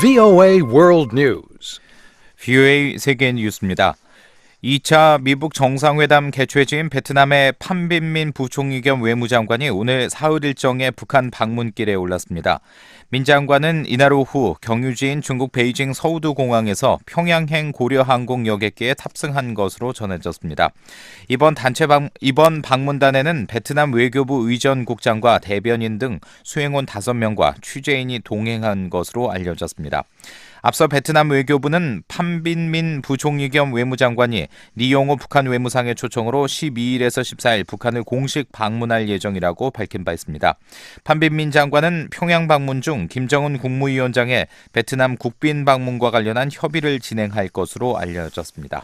VOA World News. VOA 세계 뉴스입니다. 2차 미북 정상회담 개최지인 베트남의 팜빈민 부총리 겸 외무장관이 오늘 사흘 일정의 북한 방문길에 올랐습니다. 민 장관은 이날 오후 경유지인 중국 베이징 서우두 공항에서 평양행 고려항공 여객기에 탑승한 것으로 전해졌습니다. 이번 방문단에는 베트남 외교부 의전국장과 대변인 등 수행원 5명과 취재인이 동행한 것으로 알려졌습니다. 앞서 베트남 외교부는 팜빈민 부총리 겸 외무장관이 리용호 북한 외무상의 초청으로 12일에서 14일 북한을 공식 방문할 예정이라고 밝힌 바 있습니다. 팜빈민 장관은 평양 방문 중 김정은 국무위원장의 베트남 국빈 방문과 관련한 협의를 진행할 것으로 알려졌습니다.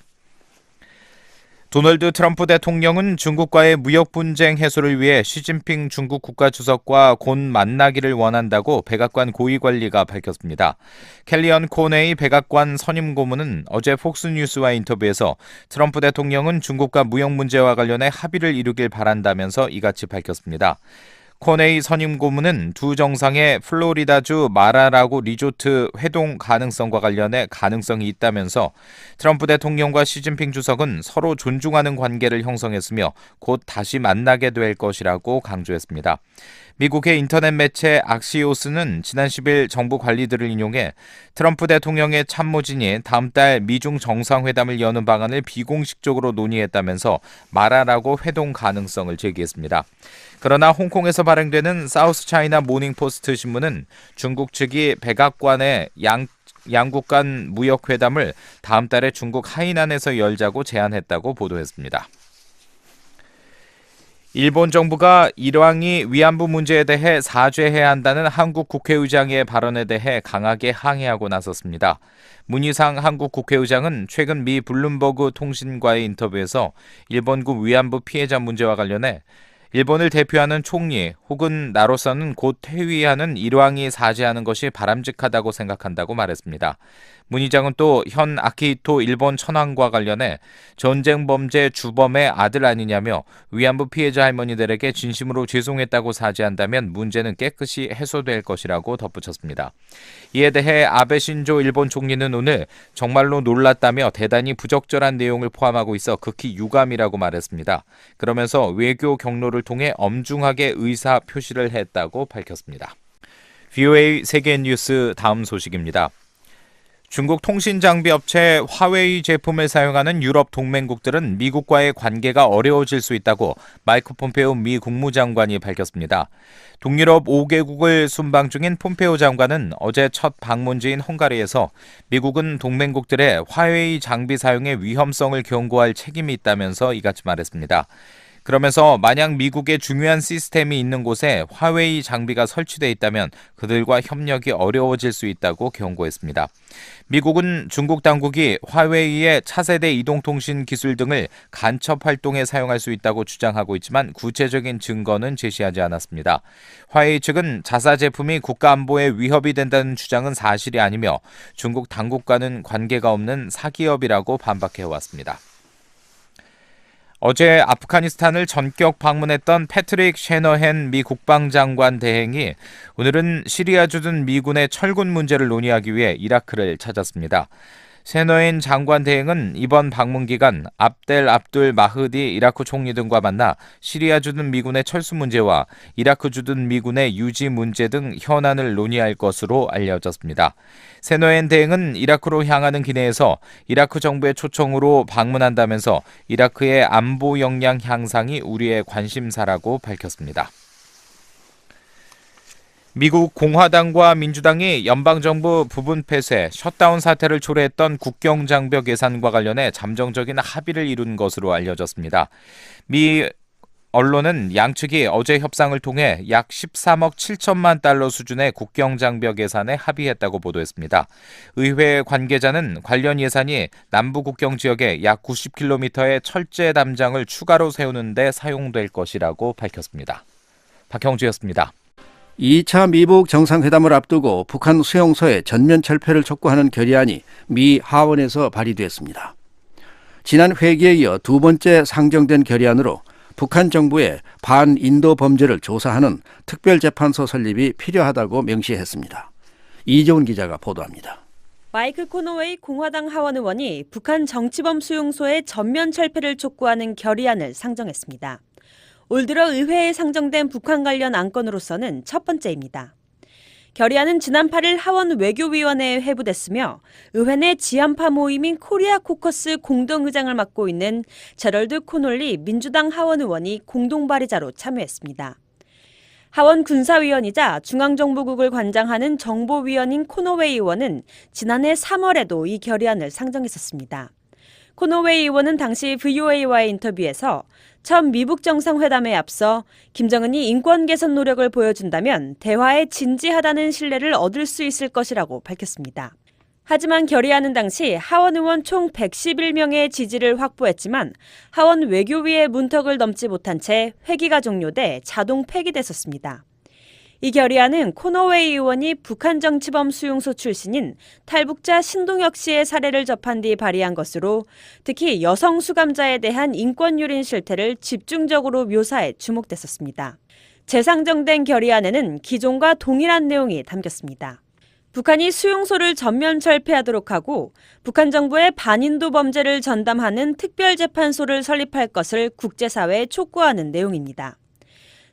도널드 트럼프 대통령은 중국과의 무역 분쟁 해소를 위해 시진핑 중국 국가주석과 곧 만나기를 원한다고 백악관 고위관리가 밝혔습니다. 켈리언 코네이 백악관 선임 고문은 어제 폭스뉴스와 인터뷰에서 트럼프 대통령은 중국과 무역 문제와 관련해 합의를 이루길 바란다면서 이같이 밝혔습니다. 코네이 선임 고문은 두 정상의 플로리다주 마라라고 리조트 회동 가능성과 관련해 가능성이 있다면서 트럼프 대통령과 시진핑 주석은 서로 존중하는 관계를 형성했으며 곧 다시 만나게 될 것이라고 강조했습니다. 미국의 인터넷 매체 악시오스는 지난 10일 정부 관리들을 인용해 트럼프 대통령의 참모진이 다음 달 미중 정상회담을 여는 방안을 비공식적으로 논의했다면서 마라라고 회동 가능성을 제기했습니다. 그러나 홍콩에서 발행되는 사우스 차이나 모닝포스트 신문은 중국 측이 백악관의 양국 간 무역회담을 다음 달에 중국 하이난에서 열자고 제안했다고 보도했습니다. 일본 정부가 일왕이 위안부 문제에 대해 사죄해야 한다는 한국 국회의장의 발언에 대해 강하게 항의하고 나섰습니다. 문희상 한국 국회의장은 최근 미 블룸버그 통신과의 인터뷰에서 일본군 위안부 피해자 문제와 관련해 일본을 대표하는 총리 혹은 나로서는 곧 퇴위하는 일왕이 사죄하는 것이 바람직하다고 생각한다고 말했습니다. 문 의장은 또 현 아키히토 일본 천황과 관련해 전쟁 범죄 주범의 아들 아니냐며 위안부 피해자 할머니들에게 진심으로 죄송했다고 사죄한다면 문제는 깨끗이 해소될 것이라고 덧붙였습니다. 이에 대해 아베 신조 일본 총리는 오늘 정말로 놀랐다며 대단히 부적절한 내용을 포함하고 있어 극히 유감이라고 말했습니다. 그러면서 외교 경로를 통해 엄중하게 의사 표시를 했다고 밝혔습니다. VOA 세계 뉴스 다음 소식입니다. 중국 통신장비 업체 화웨이 제품을 사용하는 유럽 동맹국들은 미국과의 관계가 어려워질 수 있다고 마이크 폼페오 미 국무장관이 밝혔습니다. 동유럽 5개국을 순방 중인 폼페오 장관은 어제 첫 방문지인 헝가리에서 미국은 동맹국들의 화웨이 장비 사용의 위험성을 경고할 책임이 있다면서 이같이 말했습니다. 그러면서 만약 미국의 중요한 시스템이 있는 곳에 화웨이 장비가 설치돼 있다면 그들과 협력이 어려워질 수 있다고 경고했습니다. 미국은 중국 당국이 화웨이의 차세대 이동통신 기술 등을 간첩 활동에 사용할 수 있다고 주장하고 있지만 구체적인 증거는 제시하지 않았습니다. 화웨이 측은 자사 제품이 국가 안보에 위협이 된다는 주장은 사실이 아니며 중국 당국과는 관계가 없는 사기업이라고 반박해왔습니다. 어제 아프가니스탄을 전격 방문했던 패트릭 셰너헨 미 국방장관 대행이 오늘은 시리아 주둔 미군의 철군 문제를 논의하기 위해 이라크를 찾았습니다. 셰너헨 장관 대행은 이번 방문 기간 압델 압둘 마흐디 이라크 총리 등과 만나 시리아 주둔 미군의 철수 문제와 이라크 주둔 미군의 유지 문제 등 현안을 논의할 것으로 알려졌습니다. 셰너헨 대행은 이라크로 향하는 기내에서 이라크 정부의 초청으로 방문한다면서 이라크의 안보 역량 향상이 우리의 관심사라고 밝혔습니다. 미국 공화당과 민주당이 연방정부 부분 폐쇄, 셧다운 사태를 초래했던 국경장벽 예산과 관련해 잠정적인 합의를 이룬 것으로 알려졌습니다. 미 언론은 양측이 어제 협상을 통해 약 13억 7천만 달러 수준의 국경장벽 예산에 합의했다고 보도했습니다. 의회 관계자는 관련 예산이 남부 국경 지역에 약 90km의 철제 담장을 추가로 세우는 데 사용될 것이라고 밝혔습니다. 박형주였습니다. 2차 미북 정상회담을 앞두고 북한 수용소의 전면 철폐를 촉구하는 결의안이 미 하원에서 발의됐습니다. 지난 회기에 이어 두 번째 상정된 결의안으로 북한 정부의 반인도 범죄를 조사하는 특별재판소 설립이 필요하다고 명시했습니다. 이재훈 기자가 보도합니다. 마이크 코노웨이 공화당 하원 의원이 북한 정치범 수용소의 전면 철폐를 촉구하는 결의안을 상정했습니다. 올 들어 의회에 상정된 북한 관련 안건으로서는 첫 번째입니다. 결의안은 지난 8일 하원 외교위원회에 회부됐으며 의회 내 지한파 모임인 코리아 코커스 공동의장을 맡고 있는 제럴드 코놀리 민주당 하원 의원이 공동 발의자로 참여했습니다. 하원 군사위원이자 중앙정보국을 관장하는 정보위원인 코노웨이 의원은 지난해 3월에도 이 결의안을 상정했었습니다. 코노웨이 의원은 당시 VOA와의 인터뷰에서 첫 미북 정상회담에 앞서 김정은이 인권 개선 노력을 보여준다면 대화에 진지하다는 신뢰를 얻을 수 있을 것이라고 밝혔습니다. 하지만 결의안은 당시 하원 의원 총 111명의 지지를 확보했지만 하원 외교위의 문턱을 넘지 못한 채 회기가 종료돼 자동 폐기됐었습니다. 이 결의안은 코노웨이 의원이 북한 정치범 수용소 출신인 탈북자 신동혁 씨의 사례를 접한 뒤 발의한 것으로 특히 여성 수감자에 대한 인권 유린 실태를 집중적으로 묘사해 주목됐었습니다. 재상정된 결의안에는 기존과 동일한 내용이 담겼습니다. 북한이 수용소를 전면 철폐하도록 하고 북한 정부의 반인도 범죄를 전담하는 특별재판소를 설립할 것을 국제사회에 촉구하는 내용입니다.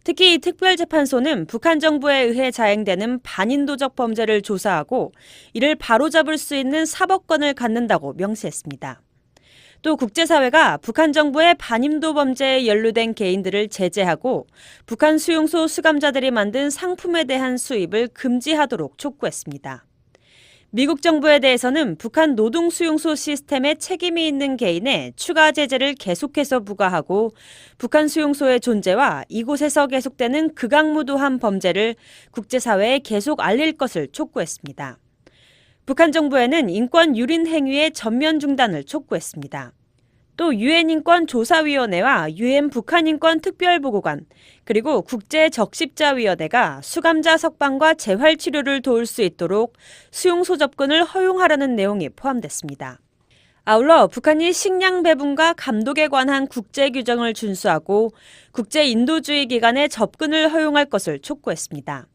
특히 이 특별재판소는 북한 정부에 의해 자행되는 반인도적 범죄를 조사하고 이를 바로잡을 수 있는 사법권을 갖는다고 명시했습니다. 또 국제사회가 북한 정부의 반인도 범죄에 연루된 개인들을 제재하고 북한 수용소 수감자들이 만든 상품에 대한 수입을 금지하도록 촉구했습니다. 미국 정부에 대해서는 북한 노동수용소 시스템에 책임이 있는 개인에 추가 제재를 계속해서 부과하고 북한 수용소의 존재와 이곳에서 계속되는 극악무도한 범죄를 국제사회에 계속 알릴 것을 촉구했습니다. 북한 정부에는 인권 유린 행위의 전면 중단을 촉구했습니다. 또 유엔 인권조사위원회와 유엔 북한인권 특별보고관 그리고 국제적십자위원회가 수감자 석방과 재활치료를 도울 수 있도록 수용소 접근을 허용하라는 내용이 포함됐습니다. 아울러 북한이 식량 배분과 감독에 관한 국제규정을 준수하고 국제인도주의 기관의 접근을 허용할 것을 촉구했습니다.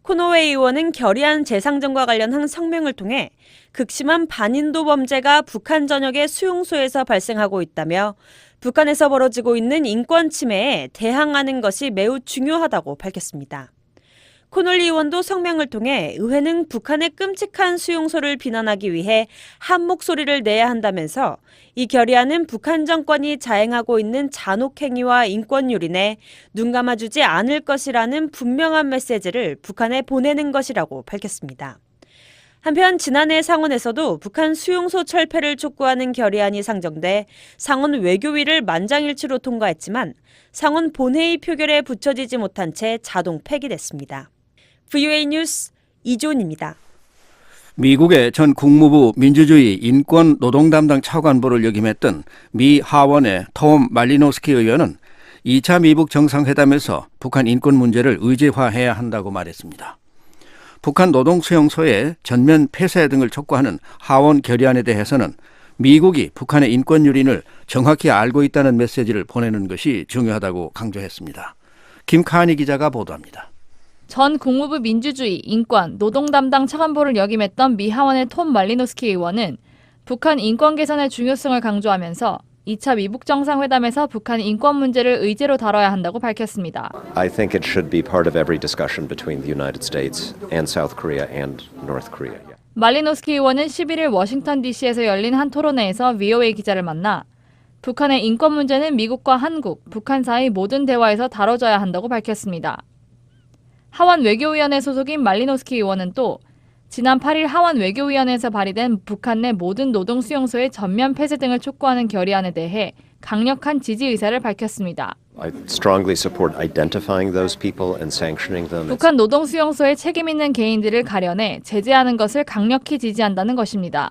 코노웨이 의원은 결의안 재상정과 관련한 성명을 통해 극심한 반인도 범죄가 북한 전역의 수용소에서 발생하고 있다며 북한에서 벌어지고 있는 인권 침해에 대항하는 것이 매우 중요하다고 밝혔습니다. 코놀리 의원도 성명을 통해 의회는 북한의 끔찍한 수용소를 비난하기 위해 한 목소리를 내야 한다면서 이 결의안은 북한 정권이 자행하고 있는 잔혹 행위와 인권 유린에 눈 감아주지 않을 것이라는 분명한 메시지를 북한에 보내는 것이라고 밝혔습니다. 한편 지난해 상원에서도 북한 수용소 철폐를 촉구하는 결의안이 상정돼 상원 외교위를 만장일치로 통과했지만 상원 본회의 표결에 붙여지지 못한 채 자동 폐기됐습니다. VOA 뉴스 이존입니다. 미국의 전 국무부 민주주의 인권 노동 담당 차관보를 역임했던 미 하원의 톰 말리노스키 의원은 2차 미북 정상회담에서 북한 인권 문제를 의제화해야 한다고 말했습니다. 북한 노동 수용소의 전면 폐쇄 등을 촉구하는 하원 결의안에 대해서는 미국이 북한의 인권 유린을 정확히 알고 있다는 메시지를 보내는 것이 중요하다고 강조했습니다. 김카니 기자가 보도합니다. 전 국무부 민주주의, 인권, 노동 담당 차관보를 역임했던 미 하원의 톰 말리노스키 의원은 북한 인권 개선의 중요성을 강조하면서 2차 미북 정상회담에서 북한 인권 문제를 의제로 다뤄야 한다고 밝혔습니다. I think it should be part of every discussion between the United States and South Korea and North Korea. 말리노스키 의원은 11일 워싱턴 DC에서 열린 한 토론회에서 VOA 기자를 만나 북한의 인권 문제는 미국과 한국, 북한 사이 모든 대화에서 다뤄져야 한다고 밝혔습니다. 하원 외교위원회 소속인 말리노스키 의원은 또 지난 8일 하원 외교위원회에서 발의된 북한 내 모든 노동 수용소의 전면 폐쇄 등을 촉구하는 결의안에 대해 강력한 지지 의사를 밝혔습니다. I strongly support identifying those people and sanctioning them. 북한 노동 수용소에 책임 있는 개인들을 가려내 제재하는 것을 강력히 지지한다는 것입니다.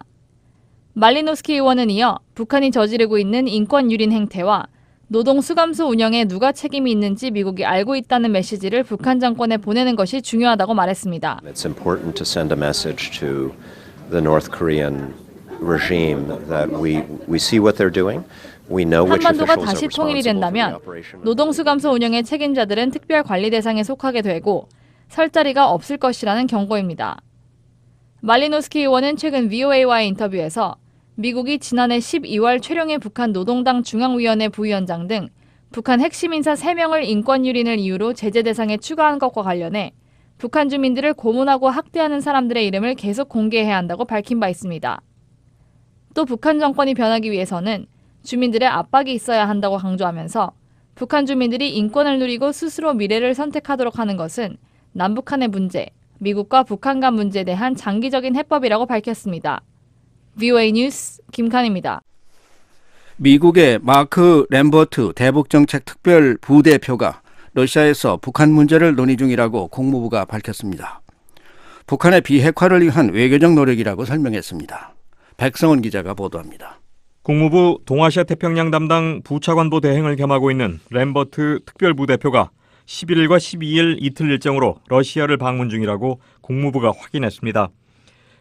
말리노스키 의원은 이어 북한이 저지르고 있는 인권 유린 행태와 노동 수감소 운영에 누가 책임이 있는지 미국이 알고 있다는 메시지를 북한 정권에 보내는 것이 중요하다고 말했습니다. It's important to send a message to the North Korean regime that we see what they're doing. We know which 한반도가 officials 다시 are 통일이 responsible for the 된다면 operation. 노동 수감소 운영의 책임자들은 특별 관리 대상에 속하게 되고 설 자리가 없을 것이라는 경고입니다. 말리노스키 의원은 최근 VOA와의 인터뷰에서 미국이 지난해 12월 최룡해 북한 노동당 중앙위원회 부위원장 등 북한 핵심 인사 3명을 인권 유린을 이유로 제재 대상에 추가한 것과 관련해 북한 주민들을 고문하고 학대하는 사람들의 이름을 계속 공개해야 한다고 밝힌 바 있습니다. 또 북한 정권이 변하기 위해서는 주민들의 압박이 있어야 한다고 강조하면서 북한 주민들이 인권을 누리고 스스로 미래를 선택하도록 하는 것은 남북한의 문제, 미국과 북한 간 문제에 대한 장기적인 해법이라고 밝혔습니다. VOA 뉴스 김칸입니다. 미국의 마크 램버트 대북정책 특별 부대표가 러시아에서 북한 문제를 논의 중이라고 국무부가 밝혔습니다. 북한의 비핵화를 위한 외교적 노력이라고 설명했습니다. 백성원 기자가 보도합니다. 국무부 동아시아 태평양 담당 부차관보 대행을 겸하고 있는 램버트 특별부대표가 11일과 12일 이틀 일정으로 러시아를 방문 중이라고 국무부가 확인했습니다.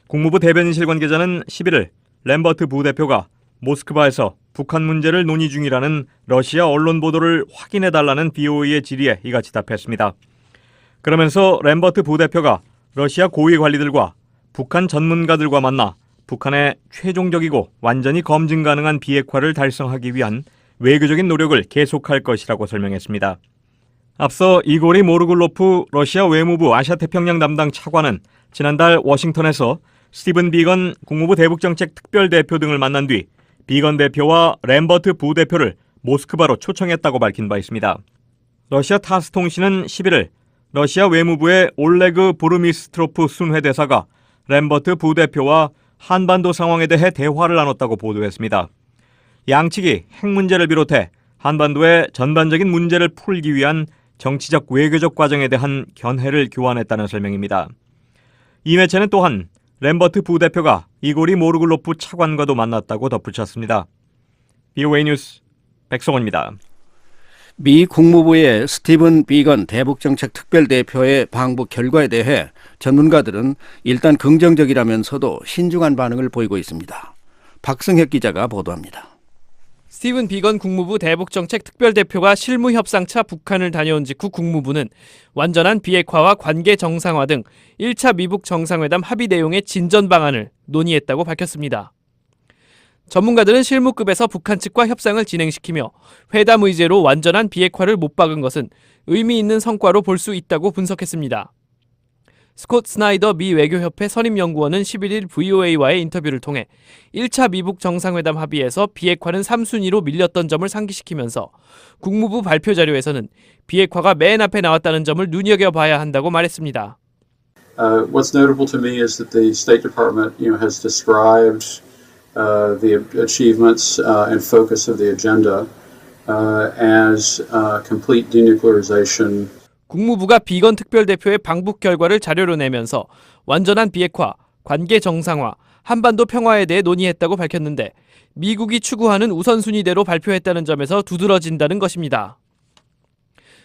국무부 대변인실 관계자는 11일 램버트 부대표가 모스크바에서 북한 문제를 논의 중이라는 러시아 언론 보도를 확인해달라는 BOA의 질의에 이같이 답했습니다. 그러면서 램버트 부대표가 러시아 고위 관리들과 북한 전문가들과 만나 북한의 최종적이고 완전히 검증 가능한 비핵화를 달성하기 위한 외교적인 노력을 계속할 것이라고 설명했습니다. 앞서 이고리 모르굴로프 러시아 외무부 아시아태평양 담당 차관은 지난달 워싱턴에서 스티븐 비건 국무부 대북정책 특별대표 등을 만난 뒤 비건 대표와 램버트 부대표를 모스크바로 초청했다고 밝힌 바 있습니다. 러시아 타스 통신은 11일 러시아 외무부의 올레그 부르미스트로프 순회대사가 램버트 부대표와 한반도 상황에 대해 대화를 나눴다고 보도했습니다. 양측이 핵 문제를 비롯해 한반도의 전반적인 문제를 풀기 위한 정치적 외교적 과정에 대한 견해를 교환했다는 설명입니다. 이 매체는 또한 램버트 부대표가 이고리 모르글로프 차관과도 만났다고 덧붙였습니다. BOA 뉴스 백성원입니다. 미 국무부의 스티븐 비건 대북정책 특별대표의 방북 결과에 대해 전문가들은 일단 긍정적이라면서도 신중한 반응을 보이고 있습니다. 박승혁 기자가 보도합니다. 스티븐 비건 국무부 대북정책 특별대표가 실무협상차 북한을 다녀온 직후 국무부는 완전한 비핵화와 관계 정상화 등 1차 미북 정상회담 합의 내용의 진전 방안을 논의했다고 밝혔습니다. 전문가들은 실무급에서 북한 측과 협상을 진행시키며 회담 의제로 완전한 비핵화를 못 박은 것은 의미 있는 성과로 볼 수 있다고 분석했습니다. 스콧 스나이더 미 외교협회 선임연구원은 11일 VOA와의 인터뷰를 통해 1차 미북 정상회담 합의에서 비핵화는 3순위로 밀렸던 점을 상기시키면서 국무부 발표 자료에서는 비핵화가 맨 앞에 나왔다는 점을 눈여겨봐야 한다고 말했습니다. What's notable to me is that the State Department, has described the achievements and focus of the agenda as complete denuclearization. 국무부가 비건 특별대표의 방북 결과를 자료로 내면서 완전한 비핵화, 관계 정상화, 한반도 평화에 대해 논의했다고 밝혔는데 미국이 추구하는 우선순위대로 발표했다는 점에서 두드러진다는 것입니다.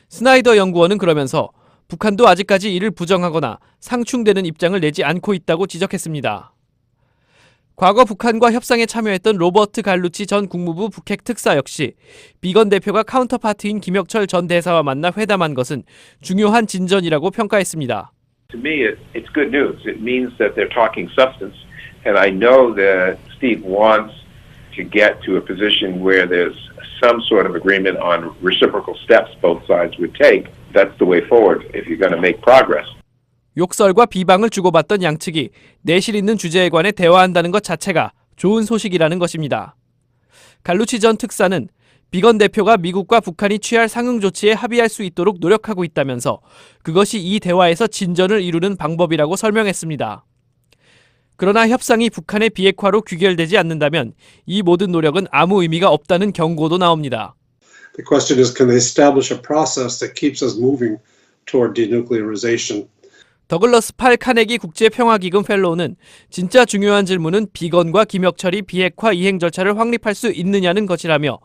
스나이더 연구원은 그러면서 북한도 아직까지 이를 부정하거나 상충되는 입장을 내지 않고 있다고 지적했습니다. 과거 북한과 협상에 참여했던 로버트 갈루치 전 국무부 북핵 특사 역시 비건 대표가 카운터파트인 김혁철 전 대사와 만나 회담한 것은 중요한 진전이라고 평가했습니다. To me, it's good news. It means that they're talking substance, and I know that Steve wants to get to a position where there's some sort of agreement on reciprocal steps both sides would take. That's the way forward if you're going to make progress. 욕설과 비방을 주고받던 양측이 내실 있는 주제에 관해 대화한다는 것 자체가 좋은 소식이라는 것입니다. 갈루치 전 특사는 비건 대표가 미국과 북한이 취할 상응 조치에 합의할 수 있도록 노력하고 있다면서 그것이 이 대화에서 진전을 이루는 방법이라고 설명했습니다. 그러나 협상이 북한의 비핵화로 귀결되지 않는다면 이 모든 노력은 아무 의미가 없다는 경고도 나옵니다. The question is, can they establish a process that keeps us moving toward denuclearization? 더글러스 팔 카네기 국제평화기금 펠로우는 진짜 중요한 질문은 비건과 김혁철이 비핵화 이행 절차를 확립할 수 있느냐는 것이라며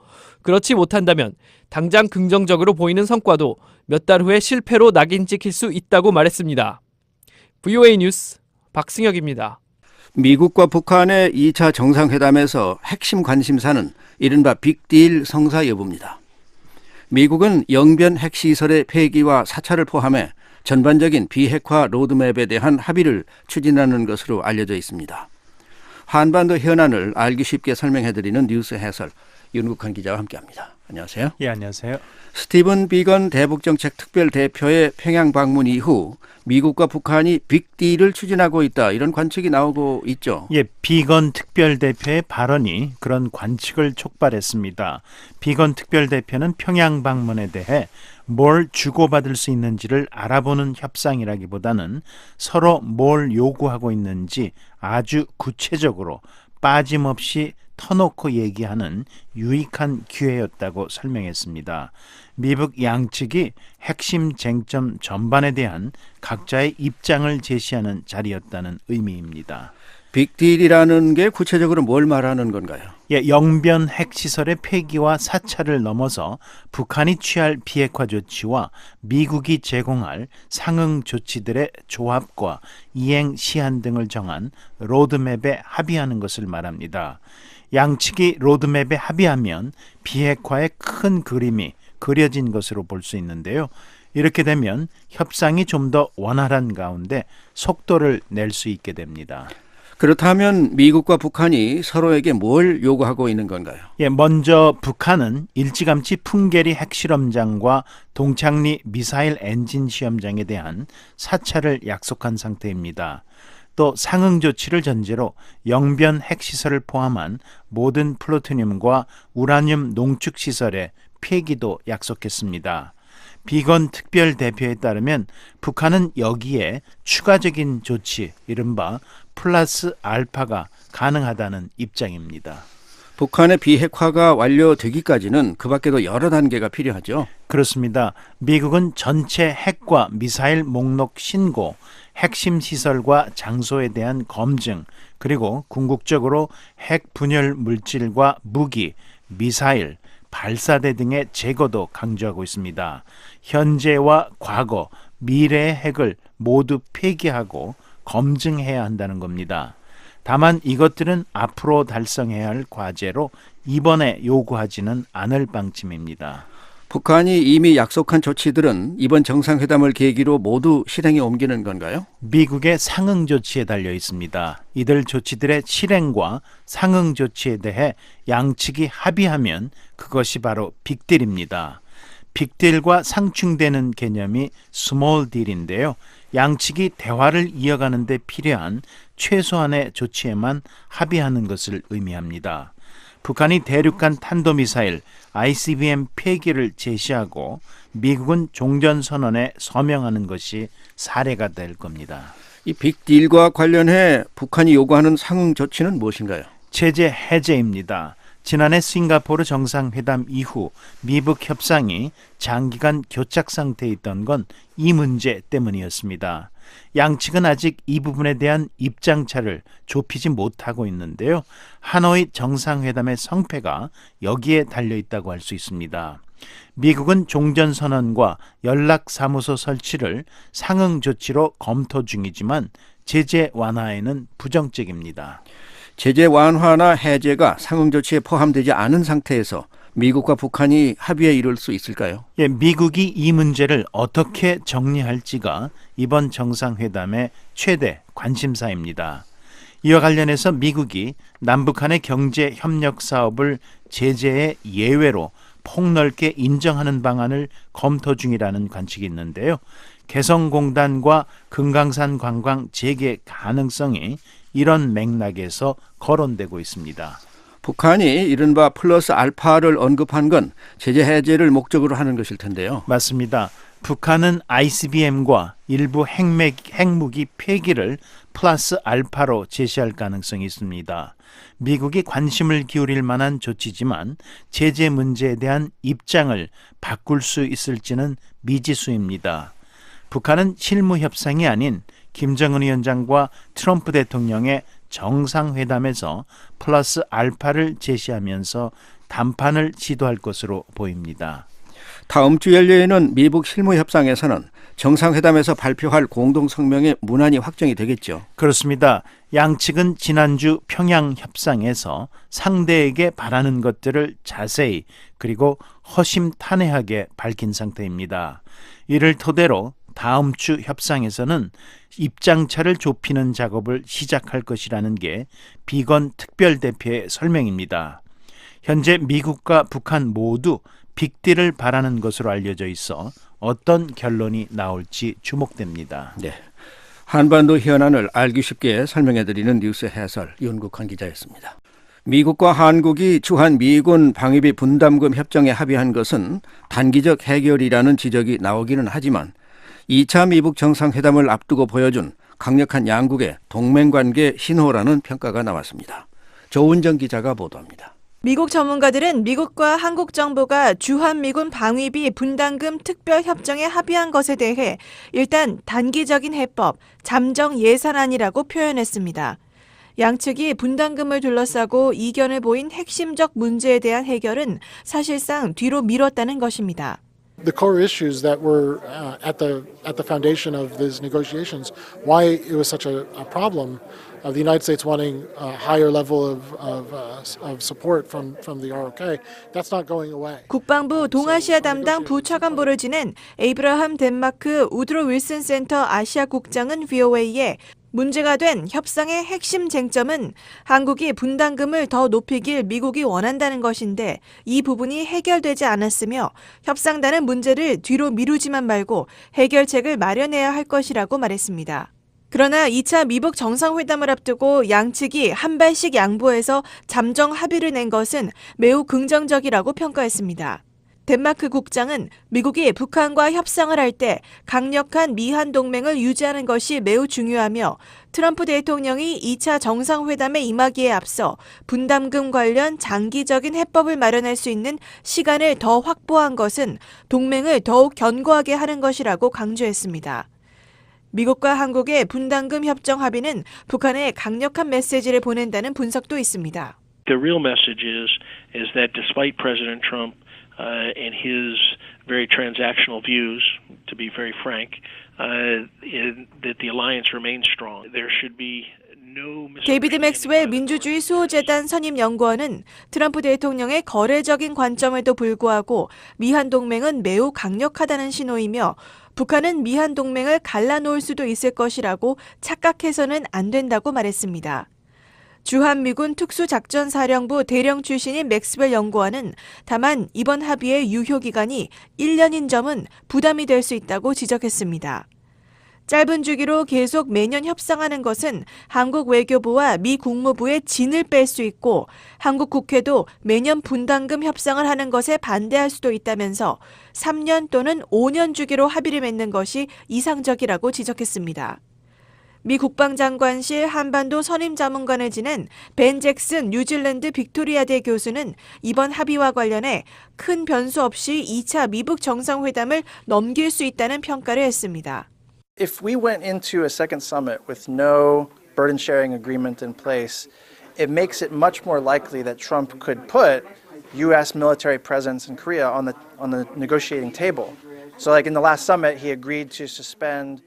그렇지 못한다면 당장 긍정적으로 보이는 성과도 몇 달 후에 실패로 낙인 찍힐 수 있다고 말했습니다. VOA 뉴스 박승혁입니다. 미국과 북한의 2차 정상회담에서 핵심 관심사는 이른바 빅딜 성사 여부입니다. 미국은 영변 핵시설의 폐기와 사찰을 포함해 전반적인 비핵화 로드맵에 대한 합의를 추진하는 것으로 알려져 있습니다. 한반도 현안을 알기 쉽게 설명해드리는 뉴스 해설 윤국한 기자와 함께합니다. 안녕하세요. 예, 안녕하세요. 스티븐 비건 대북정책 특별대표의 평양 방문 이후 미국과 북한이 빅딜을 추진하고 있다, 이런 관측이 나오고 있죠. 예, 비건 특별대표의 발언이 그런 관측을 촉발했습니다. 비건 특별대표는 평양 방문에 대해 뭘 주고받을 수 있는지를 알아보는 협상이라기보다는 서로 뭘 요구하고 있는지 아주 구체적으로 빠짐없이 터놓고 얘기하는 유익한 기회였다고 설명했습니다. 미북 양측이 핵심 쟁점 전반에 대한 각자의 입장을 제시하는 자리였다는 의미입니다. 빅딜이라는 게 구체적으로 뭘 말하는 건가요? 예, 영변 핵시설의 폐기와 사찰을 넘어서 북한이 취할 비핵화 조치와 미국이 제공할 상응 조치들의 조합과 이행 시한 등을 정한 로드맵에 합의하는 것을 말합니다. 양측이 로드맵에 합의하면 비핵화의 큰 그림이 그려진 것으로 볼 수 있는데요. 이렇게 되면 협상이 좀 더 원활한 가운데 속도를 낼 수 있게 됩니다. 그렇다면 미국과 북한이 서로에게 뭘 요구하고 있는 건가요? 예, 먼저 북한은 일찌감치 풍계리 핵실험장과 동창리 미사일 엔진 시험장에 대한 사찰을 약속한 상태입니다. 또 상응 조치를 전제로 영변 핵시설을 포함한 모든 플루토늄과 우라늄 농축시설의 폐기도 약속했습니다. 비건 특별대표에 따르면 북한은 여기에 추가적인 조치, 이른바 플러스 알파가 가능하다는 입장입니다. 북한의 비핵화가 완료되기까지는 그 밖에도 여러 단계가 필요하죠. 그렇습니다. 미국은 전체 핵과 미사일 목록 신고, 핵심 시설과 장소에 대한 검증, 그리고 궁극적으로 핵 분열 물질과 무기, 미사일, 발사대 등의 제거도 강조하고 있습니다. 현재와 과거, 미래의 핵을 모두 폐기하고 검증해야 한다는 겁니다. 다만 이것들은 앞으로 달성해야 할 과제로 이번에 요구하지는 않을 방침입니다. 북한이 이미 약속한 조치들은 이번 정상회담을 계기로 모두 실행에 옮기는 건가요? 미국의 상응 조치에 달려 있습니다. 이들 조치들의 실행과 상응 조치에 대해 양측이 합의하면 그것이 바로 빅딜입니다. 빅딜과 상충되는 개념이 스몰 딜인데요. 양측이 대화를 이어가는 데 필요한 최소한의 조치에만 합의하는 것을 의미합니다. 북한이 대륙간 탄도미사일 ICBM 폐기를 제시하고 미국은 종전선언에 서명하는 것이 사례가 될 겁니다. 이 빅딜과 관련해 북한이 요구하는 상응 조치는 무엇인가요? 제재 해제입니다. 지난해 싱가포르 정상회담 이후 미북 협상이 장기간 교착 상태에 있던 건 이 문제 때문이었습니다. 양측은 아직 이 부분에 대한 입장차를 좁히지 못하고 있는데요. 하노이 정상회담의 성패가 여기에 달려있다고 할 수 있습니다. 미국은 종전선언과 연락사무소 설치를 상응 조치로 검토 중이지만 제재 완화에는 부정적입니다. 제재 완화나 해제가 상응 조치에 포함되지 않은 상태에서 미국과 북한이 합의에 이를 수 있을까요? 예, 미국이 이 문제를 어떻게 정리할지가 이번 정상회담의 최대 관심사입니다. 이와 관련해서 미국이 남북한의 경제 협력 사업을 제재의 예외로 폭넓게 인정하는 방안을 검토 중이라는 관측이 있는데요. 개성공단과 금강산 관광 재개 가능성이 이런 맥락에서 거론되고 있습니다. 북한이 이른바 플러스 알파를 언급한 건 제재 해제를 목적으로 하는 것일 텐데요. 맞습니다. 북한은 ICBM과 일부 핵무기 폐기를 플러스 알파로 제시할 가능성이 있습니다. 미국이 관심을 기울일 만한 조치지만 제재 문제에 대한 입장을 바꿀 수 있을지는 미지수입니다. 북한은 실무 협상이 아닌 김정은 위원장과 트럼프 대통령의 정상회담에서 플러스 알파를 제시하면서 담판을 시도할 것으로 보입니다. 다음 주 열려있는 미북 실무협상에서는 정상회담에서 발표할 공동성명의 문안이 확정이 되겠죠. 그렇습니다. 양측은 지난주 평양 협상에서 상대에게 바라는 것들을 자세히 그리고 허심탄회하게 밝힌 상태입니다. 이를 토대로 다음 주 협상에서는 입장차를 좁히는 작업을 시작할 것이라는 게 비건 특별대표의 설명입니다. 현재 미국과 북한 모두 빅딜을 바라는 것으로 알려져 있어 어떤 결론이 나올지 주목됩니다. 네, 한반도 현안을 알기 쉽게 설명해드리는 뉴스 해설 윤국환 기자였습니다. 미국과 한국이 주한 미군 방위비 분담금 협정에 합의한 것은 단기적 해결이라는 지적이 나오기는 하지만 2차 미북 정상회담을 앞두고 보여준 강력한 양국의 동맹관계 신호라는 평가가 나왔습니다. 조은정 기자가 보도합니다. 미국 전문가들은 미국과 한국 정부가 주한미군 방위비 분담금 특별협정에 합의한 것에 대해 일단 단기적인 해법, 잠정 예산안이라고 표현했습니다. 양측이 분담금을 둘러싸고 이견을 보인 핵심적 문제에 대한 해결은 사실상 뒤로 미뤘다는 것입니다. The core issues that were at the foundation of these negotiations, why it was such a problem of the United States wanting a higher level of support from the ROK, that's not going away. 국방부 동아시아 담당 부차관보를 지낸 에이브라함 덴마크 우드로 윌슨 센터 아시아 국장은 VOA에 문제가 된 협상의 핵심 쟁점은 한국이 분담금을 더 높이길 미국이 원한다는 것인데 이 부분이 해결되지 않았으며 협상단은 문제를 뒤로 미루지만 말고 해결책을 마련해야 할 것이라고 말했습니다. 그러나 2차 미북 정상회담을 앞두고 양측이 한 발씩 양보해서 잠정 합의를 낸 것은 매우 긍정적이라고 평가했습니다. 덴마크 국장은 미국이 북한과 협상을 할 때 강력한 미한 동맹을 유지하는 것이 매우 중요하며 트럼프 대통령이 2차 정상회담에 임하기에 앞서 분담금 관련 장기적인 해법을 마련할 수 있는 시간을 더 확보한 것은 동맹을 더욱 견고하게 하는 것이라고 강조했습니다. 미국과 한국의 분담금 협정 합의는 북한에 강력한 메시지를 보낸다는 분석도 있습니다. The real message is that despite President Trump and his very transactional views, to be very frank, that the alliance remains strong. There should be no 데이비드 맥스웰 민주주의 수호재단 선임 연구원은 트럼프 대통령의 거래적인 관점에도 불구하고 미한 동맹은 매우 강력하다는 신호이며 북한은 미한 동맹을 갈라놓을 수도 있을 것이라고 착각해서는 안 된다고 말했습니다. 주한미군 특수작전사령부 대령 출신인 맥스웰 연구원은 다만 이번 합의의 유효기간이 1년인 점은 부담이 될 수 있다고 지적했습니다. 짧은 주기로 계속 매년 협상하는 것은 한국 외교부와 미 국무부의 진을 뺄 수 있고 한국 국회도 매년 분담금 협상을 하는 것에 반대할 수도 있다면서 3년 또는 5년 주기로 합의를 맺는 것이 이상적이라고 지적했습니다. 미 국방장관실 한반도 선임자문관을 지낸 벤 잭슨 뉴질랜드 빅토리아대 교수는 이번 합의와 관련해 큰 변수 없이 2차 미북 정상회담을 넘길 수 있다는 평가를 했습니다. If we went into a second summit with no burden sharing agreement in place, it makes it much more likely that Trump could put U.S. military presence in Korea on the negotiating table. So like in the last summit, he agreed to suspend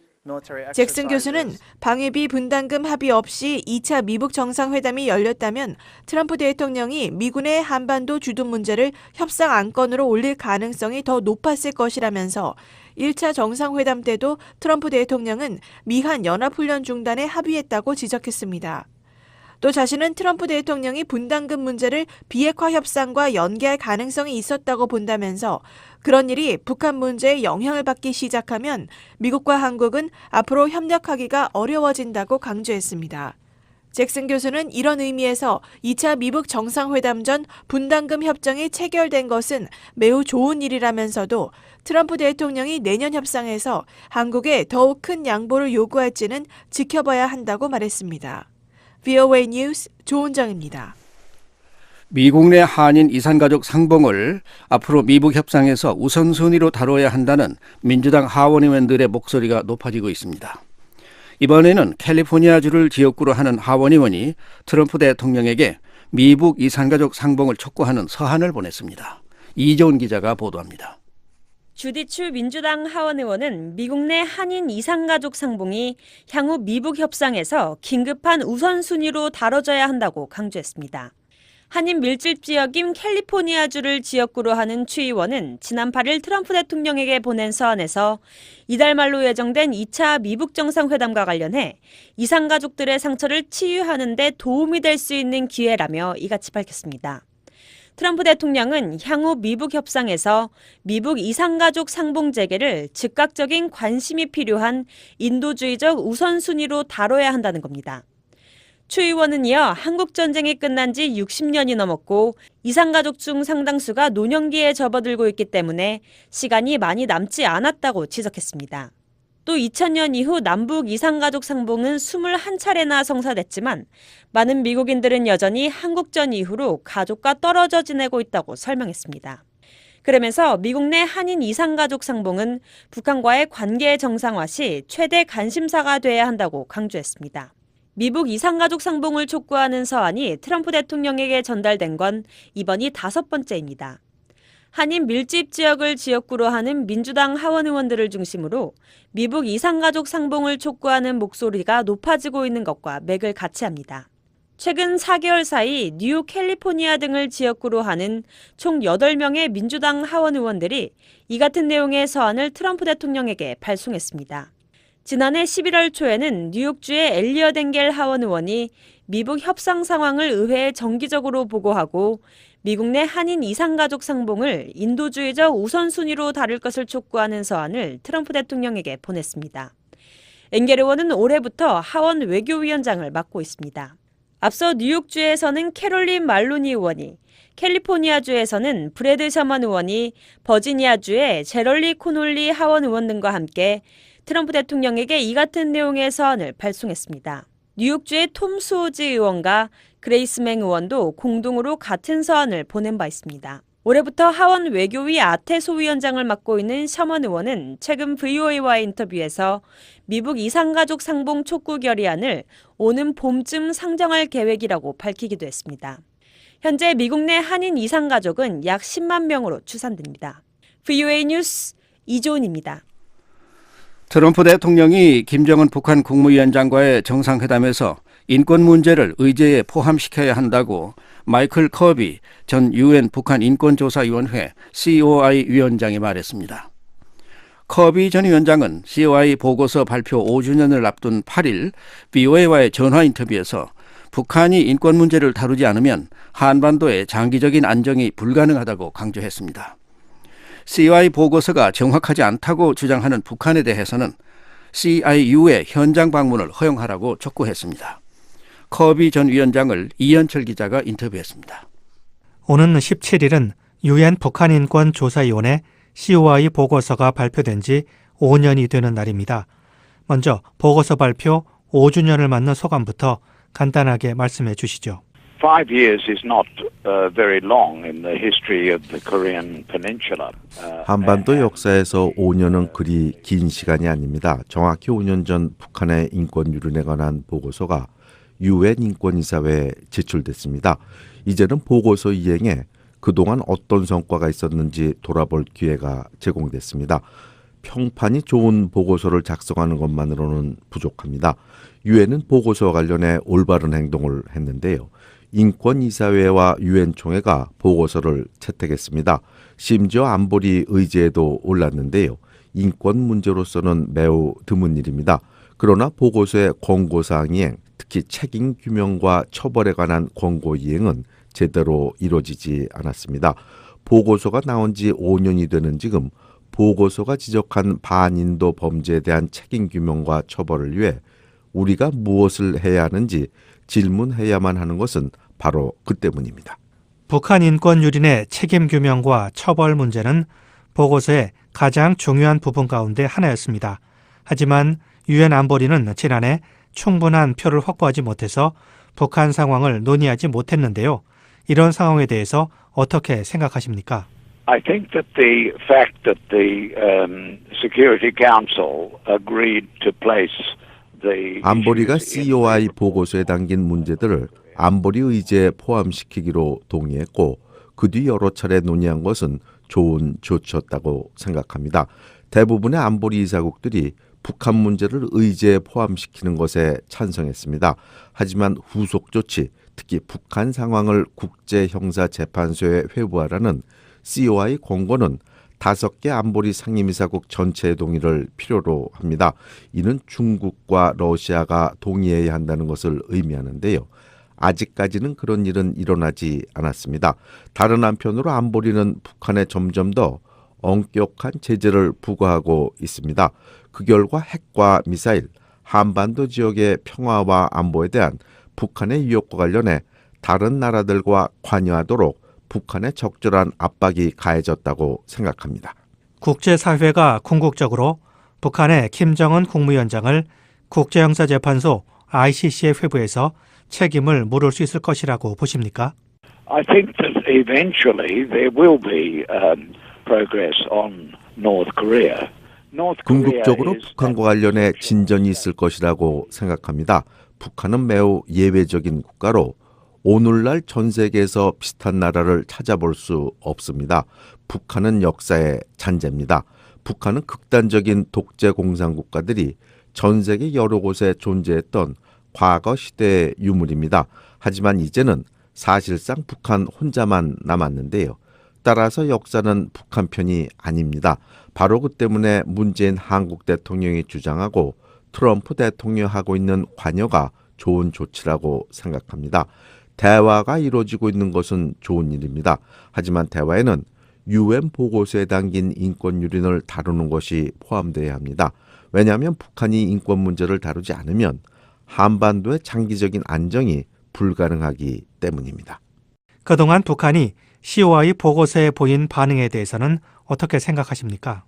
잭슨 교수는 방위비 분담금 합의 없이 2차 미북 정상회담이 열렸다면 트럼프 대통령이 미군의 한반도 주둔 문제를 협상 안건으로 올릴 가능성이 더 높았을 것이라면서 1차 정상회담 때도 트럼프 대통령은 미한 연합훈련 중단에 합의했다고 지적했습니다. 또 자신은 트럼프 대통령이 분담금 문제를 비핵화 협상과 연계할 가능성이 있었다고 본다면서 그런 일이 북한 문제에 영향을 받기 시작하면 미국과 한국은 앞으로 협력하기가 어려워진다고 강조했습니다. 잭슨 교수는 이런 의미에서 2차 미북 정상회담 전 분담금 협정이 체결된 것은 매우 좋은 일이라면서도 트럼프 대통령이 내년 협상에서 한국에 더욱 큰 양보를 요구할지는 지켜봐야 한다고 말했습니다. VOA 뉴스 조은정입니다. 미국 내 한인 이산가족 상봉을 앞으로 미북 협상에서 우선순위로 다뤄야 한다는 민주당 하원 의원들의 목소리가 높아지고 있습니다. 이번에는 캘리포니아주를 지역구로 하는 하원 의원이 트럼프 대통령에게 미북 이산가족 상봉을 촉구하는 서한을 보냈습니다. 이재훈 기자가 보도합니다. 주디추 민주당 하원 의원은 미국 내 한인 이산가족 상봉이 향후 미북 협상에서 긴급한 우선순위로 다뤄져야 한다고 강조했습니다. 한인 밀집 지역인 캘리포니아주를 지역구로 하는 추 의원은 지난 8일 트럼프 대통령에게 보낸 서한에서 이달 말로 예정된 2차 미북 정상회담과 관련해 이산가족들의 상처를 치유하는 데 도움이 될 수 있는 기회라며 이같이 밝혔습니다. 트럼프 대통령은 향후 미북 협상에서 미북 이산가족 상봉 재개를 즉각적인 관심이 필요한 인도주의적 우선순위로 다뤄야 한다는 겁니다. 추 의원은 이어 한국 전쟁이 끝난 지 60년이 넘었고 이산가족 중 상당수가 노년기에 접어들고 있기 때문에 시간이 많이 남지 않았다고 지적했습니다. 또 2000년 이후 남북 이산가족 상봉은 21차례나 성사됐지만 많은 미국인들은 여전히 한국전 이후로 가족과 떨어져 지내고 있다고 설명했습니다. 그러면서 미국 내 한인 이산가족 상봉은 북한과의 관계 정상화 시 최대 관심사가 돼야 한다고 강조했습니다. 미북 이산가족 상봉을 촉구하는 서한이 트럼프 대통령에게 전달된 건 이번이 5번째입니다. 한인 밀집 지역을 지역구로 하는 민주당 하원 의원들을 중심으로 미북 이산가족 상봉을 촉구하는 목소리가 높아지고 있는 것과 맥을 같이 합니다. 최근 4개월 사이 뉴욕, 캘리포니아 등을 지역구로 하는 총 8명의 민주당 하원 의원들이 이 같은 내용의 서한을 트럼프 대통령에게 발송했습니다. 지난해 11월 초에는 뉴욕주의 엘리엇 엥겔 하원 의원이 미북 협상 상황을 의회에 정기적으로 보고하고 미국 내 한인 이산가족 상봉을 인도주의적 우선순위로 다룰 것을 촉구하는 서한을 트럼프 대통령에게 보냈습니다. 엥겔 의원은 올해부터 하원 외교위원장을 맡고 있습니다. 앞서 뉴욕주에서는 캐롤린 말로니 의원이, 캘리포니아주에서는 브래드 셔먼 의원이, 버지니아주의 제럴리 코놀리 하원 의원 등과 함께 트럼프 대통령에게 이 같은 내용의 서한을 발송했습니다. 뉴욕주의 톰 수오지 의원과 그레이스 맹 의원도 공동으로 같은 서한을 보낸 바 있습니다. 올해부터 하원 외교위 아태 소위원장을 맡고 있는 셔먼 의원은 최근 VOA와의 인터뷰에서 미북 이산가족 상봉 촉구 결의안을 오는 봄쯤 상정할 계획이라고 밝히기도 했습니다. 현재 미국 내 한인 이산가족은 약 10만 명으로 추산됩니다. VOA 뉴스 이조은입니다. 트럼프 대통령이 김정은 북한 국무위원장과의 정상회담에서 인권 문제를 의제에 포함시켜야 한다고 마이클 커비 전 UN 북한 인권조사위원회 COI 위원장이 말했습니다. 커비 전 위원장은 COI 보고서 발표 5주년을 앞둔 8일 VOA와의 전화 인터뷰에서 북한이 인권 문제를 다루지 않으면 한반도의 장기적인 안정이 불가능하다고 강조했습니다. COI 보고서가 정확하지 않다고 주장하는 북한에 대해서는 CIU의 현장 방문을 허용하라고 촉구했습니다. 커비 전 위원장을 이현철 기자가 인터뷰했습니다. 오는 17일은 UN 북한인권조사위원회 COI 보고서가 발표된 지 5년이 되는 날입니다. 먼저 보고서 발표 5주년을 맞는 소감부터 간단하게 말씀해 주시죠. 5 years is not very long in the history of the Korean Peninsula. 한반도 역사에서 5년은 그리 긴 시간이 아닙니다. 정확히 5년 전 북한의 인권 유린에 관한 보고서가 UN 인권이사회에 제출됐습니다. 이제는 보고서 이행에 그동안 어떤 성과가 있었는지 돌아볼 기회가 제공됐습니다. 평판이 좋은 보고서를 작성하는 것만으로는 부족합니다. 유엔은 보고서와 관련해 올바른 행동을 했는데요. 인권이사회와 유엔 총회가 보고서를 채택했습니다. 심지어 안보리 의제에도 올랐는데요. 인권 문제로서는 매우 드문 일입니다. 그러나 보고서의 권고사항 이행, 특히 책임 규명과 처벌에 관한 권고 이행은 제대로 이루어지지 않았습니다. 보고서가 나온 지 5년이 되는 지금 보고서가 지적한 반인도 범죄에 대한 책임 규명과 처벌을 위해 우리가 무엇을 해야 하는지 질문해야만 하는 것은 바로 그 때문입니다. 북한 인권 유린의 책임 규명과 처벌 문제는 보고서의 가장 중요한 부분 가운데 하나였습니다. 하지만 유엔 안보리는 지난해 충분한 표를 확보하지 못해서 북한 상황을 논의하지 못했는데요. 이런 상황에 대해서 어떻게 생각하십니까? I think that the fact that the Security Council agreed to place 안보리가 COI 보고서에 담긴 문제들을 안보리 의제에 포함시키기로 동의했고 그 뒤 여러 차례 논의한 것은 좋은 조치였다고 생각합니다. 대부분의 안보리 이사국들이 북한 문제를 의제에 포함시키는 것에 찬성했습니다. 하지만 후속 조치, 특히 북한 상황을 국제형사재판소에 회부하라는 COI 권고는 5개 안보리 상임이사국 전체의 동의를 필요로 합니다. 이는 중국과 러시아가 동의해야 한다는 것을 의미하는데요. 아직까지는 그런 일은 일어나지 않았습니다. 다른 한편으로 안보리는 북한에 점점 더 엄격한 제재를 부과하고 있습니다. 그 결과 핵과 미사일, 한반도 지역의 평화와 안보에 대한 북한의 위협과 관련해 다른 나라들과 관여하도록 북한에 적절한 압박이 가해졌다고 생각합니다. 국제사회가 궁극적으로 북한의 김정은 국무위원장을 국제형사재판소 ICC에 회부해서 책임을 물을 수 있을 것이라고 보십니까? I think that eventually there will be progress on North Korea. 궁극적으로 북한과 관련해 진전이 있을 것이라고 생각합니다. 북한은 매우 예외적인 국가로 오늘날 전 세계에서 비슷한 나라를 찾아볼 수 없습니다. 북한은 역사의 잔재입니다. 북한은 극단적인 독재 공산국가들이 전 세계 여러 곳에 존재했던 과거 시대의 유물입니다. 하지만 이제는 사실상 북한 혼자만 남았는데요. 따라서 역사는 북한 편이 아닙니다. 바로 그 때문에 문재인 한국 대통령이 주장하고 트럼프 대통령이 하고 있는 관여가 좋은 조치라고 생각합니다. 대화가 이루어지고 있는 것은 좋은 일입니다. 하지만 대화에는 UN 보고서에 담긴 인권 유린을 다루는 것이 포함되어야 합니다. 왜냐하면 북한이 인권 문제를 다루지 않으면 한반도의 장기적인 안정이 불가능하기 때문입니다. 그동안 북한이 COI 보고서에 보인 반응에 대해서는 어떻게 생각하십니까?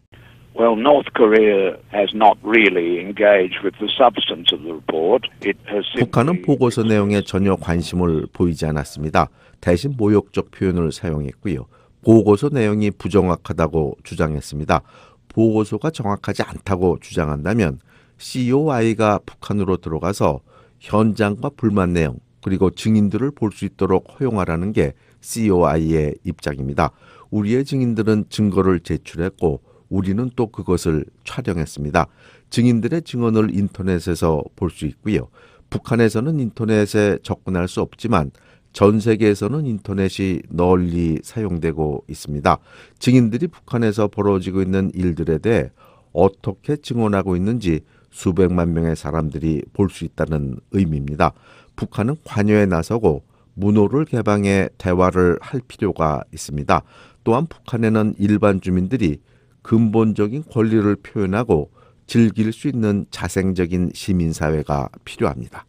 Well, North Korea has not really engaged with the substance of the report. It has 북한은 보고서 내용에 전혀 관심을 보이지 않았습니다. 대신 모욕적 표현을 사용했고요. 보고서 내용이 부정확하다고 주장했습니다. 보고서가 정확하지 않다고 주장한다면 COI가 북한으로 들어가서 현장과 불만 내용 그리고 증인들을 볼 수 있도록 허용하라는 게 COI의 입장입니다. 우리의 증인들은 증거를 제출했고 우리는 또 그것을 촬영했습니다. 증인들의 증언을 인터넷에서 볼 수 있고요. 북한에서는 인터넷에 접근할 수 없지만 전 세계에서는 인터넷이 널리 사용되고 있습니다. 증인들이 북한에서 벌어지고 있는 일들에 대해 어떻게 증언하고 있는지 수백만 명의 사람들이 볼 수 있다는 의미입니다. 북한은 관여에 나서고 문호를 개방해 대화를 할 필요가 있습니다. 또한 북한에는 일반 주민들이 근본적인 권리를 표현하고 즐길 수 있는 자생적인 시민사회가 필요합니다.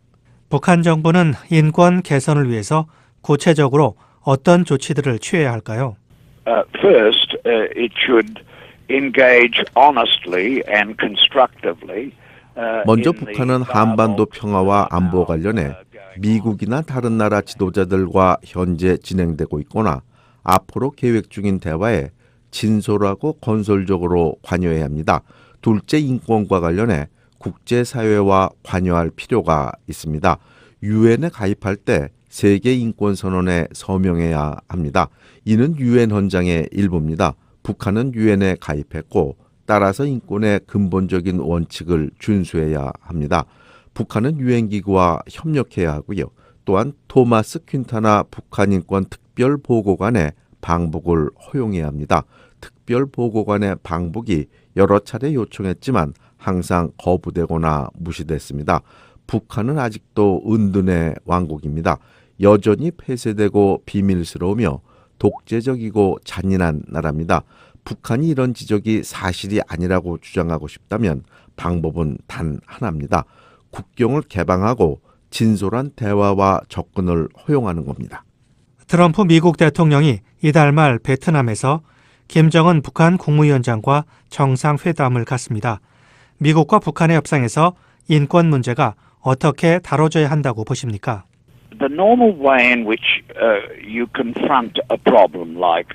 북한 정부는 인권 개선을 위해서 구체적으로 어떤 조치들을 취해야 할까요? First, it should engage honestly and constructively. 먼저 북한은 한반도 평화와 안보 관련해 미국이나 다른 나라 지도자들과 현재 진행되고 있거나 앞으로 계획 중인 대화에 진솔하고 건설적으로 관여해야 합니다. 둘째, 인권과 관련해 국제사회와 관여할 필요가 있습니다. 유엔에 가입할 때 세계 인권선언에 서명해야 합니다. 이는 유엔 헌장의 일부입니다. 북한은 유엔에 가입했고 따라서 인권의 근본적인 원칙을 준수해야 합니다. 북한은 유엔기구와 협력해야 하고요. 또한 토마스 퀸타나 북한인권 특별보고관의 방북을 허용해야 합니다. 특별보고관의 방북이 여러 차례 요청했지만 항상 거부되거나 무시됐습니다. 북한은 아직도 은둔의 왕국입니다. 여전히 폐쇄되고 비밀스러우며 독재적이고 잔인한 나라입니다. 북한이 이런 지적이 사실이 아니라고 주장하고 싶다면 방법은 단 하나입니다. 국경을 개방하고 진솔한 대화와 접근을 허용하는 겁니다. 트럼프 미국 대통령이 이달 말 베트남에서 김정은 북한 국무위원장과 정상회담을 갖습니다. 미국과 북한의 협상에서 인권 문제가 어떻게 다뤄져야 한다고 보십니까? The normal way in which you confront a problem like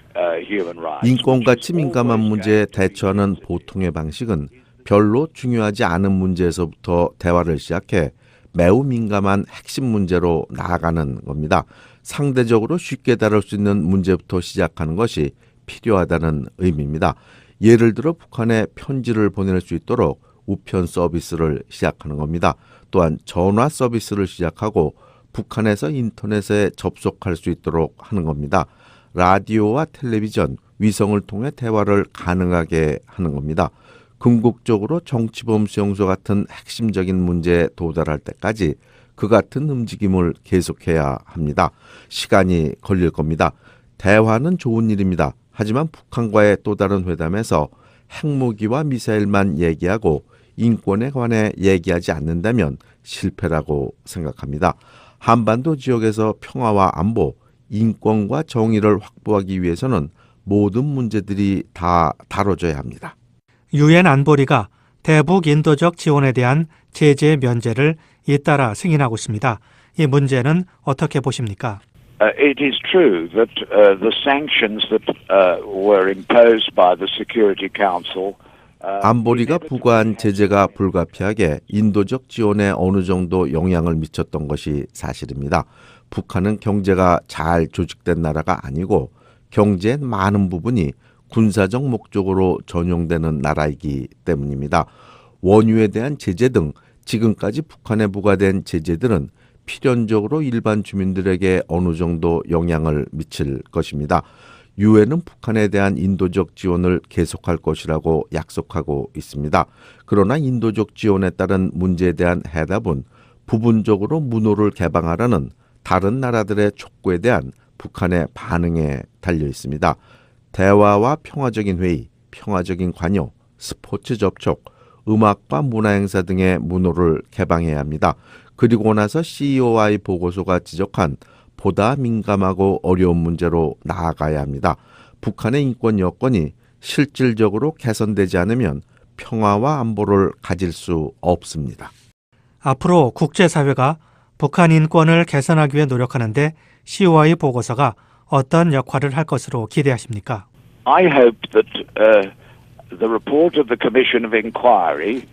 human rights. 인권같이 민감한 문제에 대처하는 보통의 방식은 별로 중요하지 않은 문제에서부터 대화를 시작해 매우 민감한 핵심 문제로 나아가는 겁니다. 상대적으로 쉽게 다룰 수 있는 문제부터 시작하는 것이 필요하다는 의미입니다. 예를 들어 북한에 편지를 보낼 수 있도록 우편 서비스를 시작하는 겁니다. 또한 전화 서비스를 시작하고 북한에서 인터넷에 접속할 수 있도록 하는 겁니다. 라디오와 텔레비전, 위성을 통해 대화를 가능하게 하는 겁니다. 궁극적으로 정치범 수용소 같은 핵심적인 문제에 도달할 때까지 그 같은 움직임을 계속해야 합니다. 시간이 걸릴 겁니다. 대화는 좋은 일입니다. 하지만 북한과의 또 다른 회담에서 핵무기와 미사일만 얘기하고 인권에 관해 얘기하지 않는다면 실패라고 생각합니다. 한반도 지역에서 평화와 안보, 인권과 정의를 확보하기 위해서는 모든 문제들이 다 다뤄져야 합니다. 유엔 안보리가 대북 인도적 지원에 대한 제재 면제를 잇따라 승인하고 있습니다. 이 문제는 어떻게 보십니까? It is true that the sanctions that were imposed by the Security Council 안보리가 부과한 제재가 불가피하게 인도적 지원에 어느 정도 영향을 미쳤던 것이 사실입니다. 북한은 경제가 잘 조직된 나라가 아니고 경제의 많은 부분이 군사적 목적으로 전용되는 나라이기 때문입니다. 원유에 대한 제재 등 지금까지 북한에 부과된 제재들은 필연적으로 일반 주민들에게 어느 정도 영향을 미칠 것입니다. 유엔은 북한에 대한 인도적 지원을 계속할 것이라고 약속하고 있습니다. 그러나 인도적 지원에 따른 문제에 대한 해답은 부분적으로 문호를 개방하라는 다른 나라들의 촉구에 대한 북한의 반응에 달려 있습니다. 대화와 평화적인 회의, 평화적인 관여, 스포츠 접촉, 음악과 문화행사 등의 문호를 개방해야 합니다. 그리고 나서 COI 보고서가 지적한 보다 민감하고 어려운 문제로 나아가야 합니다. 북한의 인권 여건이 실질적으로 개선되지 않으면 평화와 안보를 가질 수 없습니다. 앞으로 국제사회가 북한 인권을 개선하기 위해 노력하는데 COI 보고서가 어떤 역할을 할 것으로 기대하십니까? I hope that the report of the Commission of Inquiry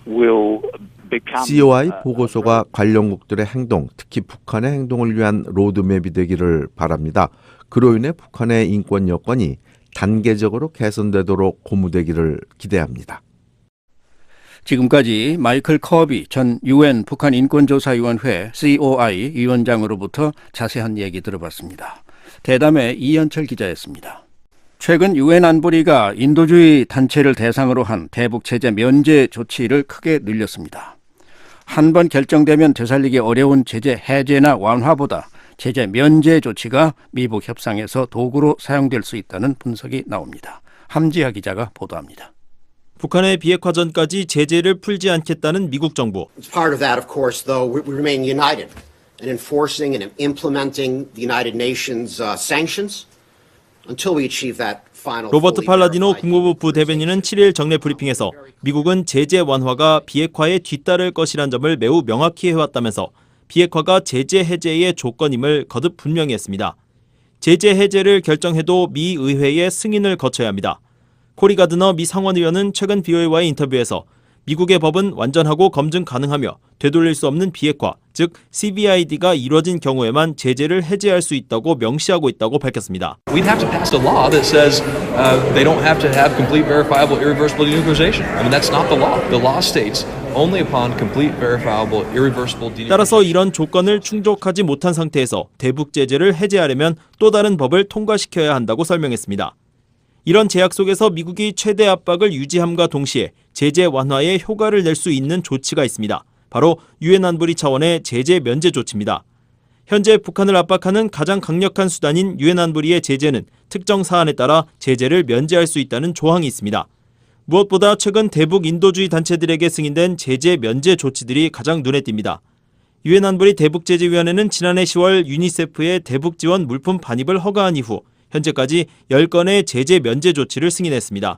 will become COI 보고서가 관련국들의 행동, 특히 북한의 행동을 위한 로드맵이 되기를 바랍니다. 그로 인해 북한의 인권 여건이 단계적으로 개선되도록 고무되기를 기대합니다. 지금까지 마이클 커비 전 유엔 북한 인권조사위원회 COI 위원장으로부터 자세한 얘기 들어봤습니다. 대담의 이현철 기자였습니다. 최근 유엔 안보리가 인도주의 단체를 대상으로 한 대북 제재 면제 조치를 크게 늘렸습니다. 한 번 결정되면 되살리기 어려운 제재 해제나 완화보다 제재 면제 조치가 미북 협상에서 도구로 사용될 수 있다는 분석이 나옵니다. 함지하 기자가 보도합니다. 북한의 비핵화전까지 제재를 풀지 않겠다는 미국 정부. As part of that, of course, though, we remain united in enforcing and implementing the United Nations sanctions until we achieve that final. 로버트 팔라디노 국무부 부대변인은 7일 정례 브리핑에서 미국은 제재 완화가 비핵화에 뒤따를 것이란 점을 매우 명확히 해왔다면서 비핵화가 제재 해제의 조건임을 거듭 분명히 했습니다. 제재 해제를 결정해도 미 의회의 승인을 거쳐야 합니다. 코리 가드너 미 상원의원은 최근 BOA와의 인터뷰에서 미국의 법은 완전하고 검증 가능하며 되돌릴 수 없는 비핵화, 즉 CBID가 이뤄진 경우에만 제재를 해제할 수 있다고 명시하고 있다고 밝혔습니다. We'd have to pass a law that says they don't have to have complete, verifiable, irreversible denuclearization. I mean, that's not the law. The law states only upon complete, verifiable, irreversible denuclearization. 따라서 이런 조건을 충족하지 못한 상태에서 대북 제재를 해제하려면 또 다른 법을 통과시켜야 한다고 설명했습니다. 이런 제약 속에서 미국이 최대 압박을 유지함과 동시에 제재 완화에 효과를 낼 수 있는 조치가 있습니다. 바로 유엔 안보리 차원의 제재 면제 조치입니다. 현재 북한을 압박하는 가장 강력한 수단인 유엔 안보리의 제재는 특정 사안에 따라 제재를 면제할 수 있다는 조항이 있습니다. 무엇보다 최근 대북 인도주의 단체들에게 승인된 제재 면제 조치들이 가장 눈에 띕니다. 유엔 안보리 대북제재위원회는 지난해 10월 유니세프의 대북 지원 물품 반입을 허가한 이후 현재까지 10건의 제재 면제 조치를 승인했습니다.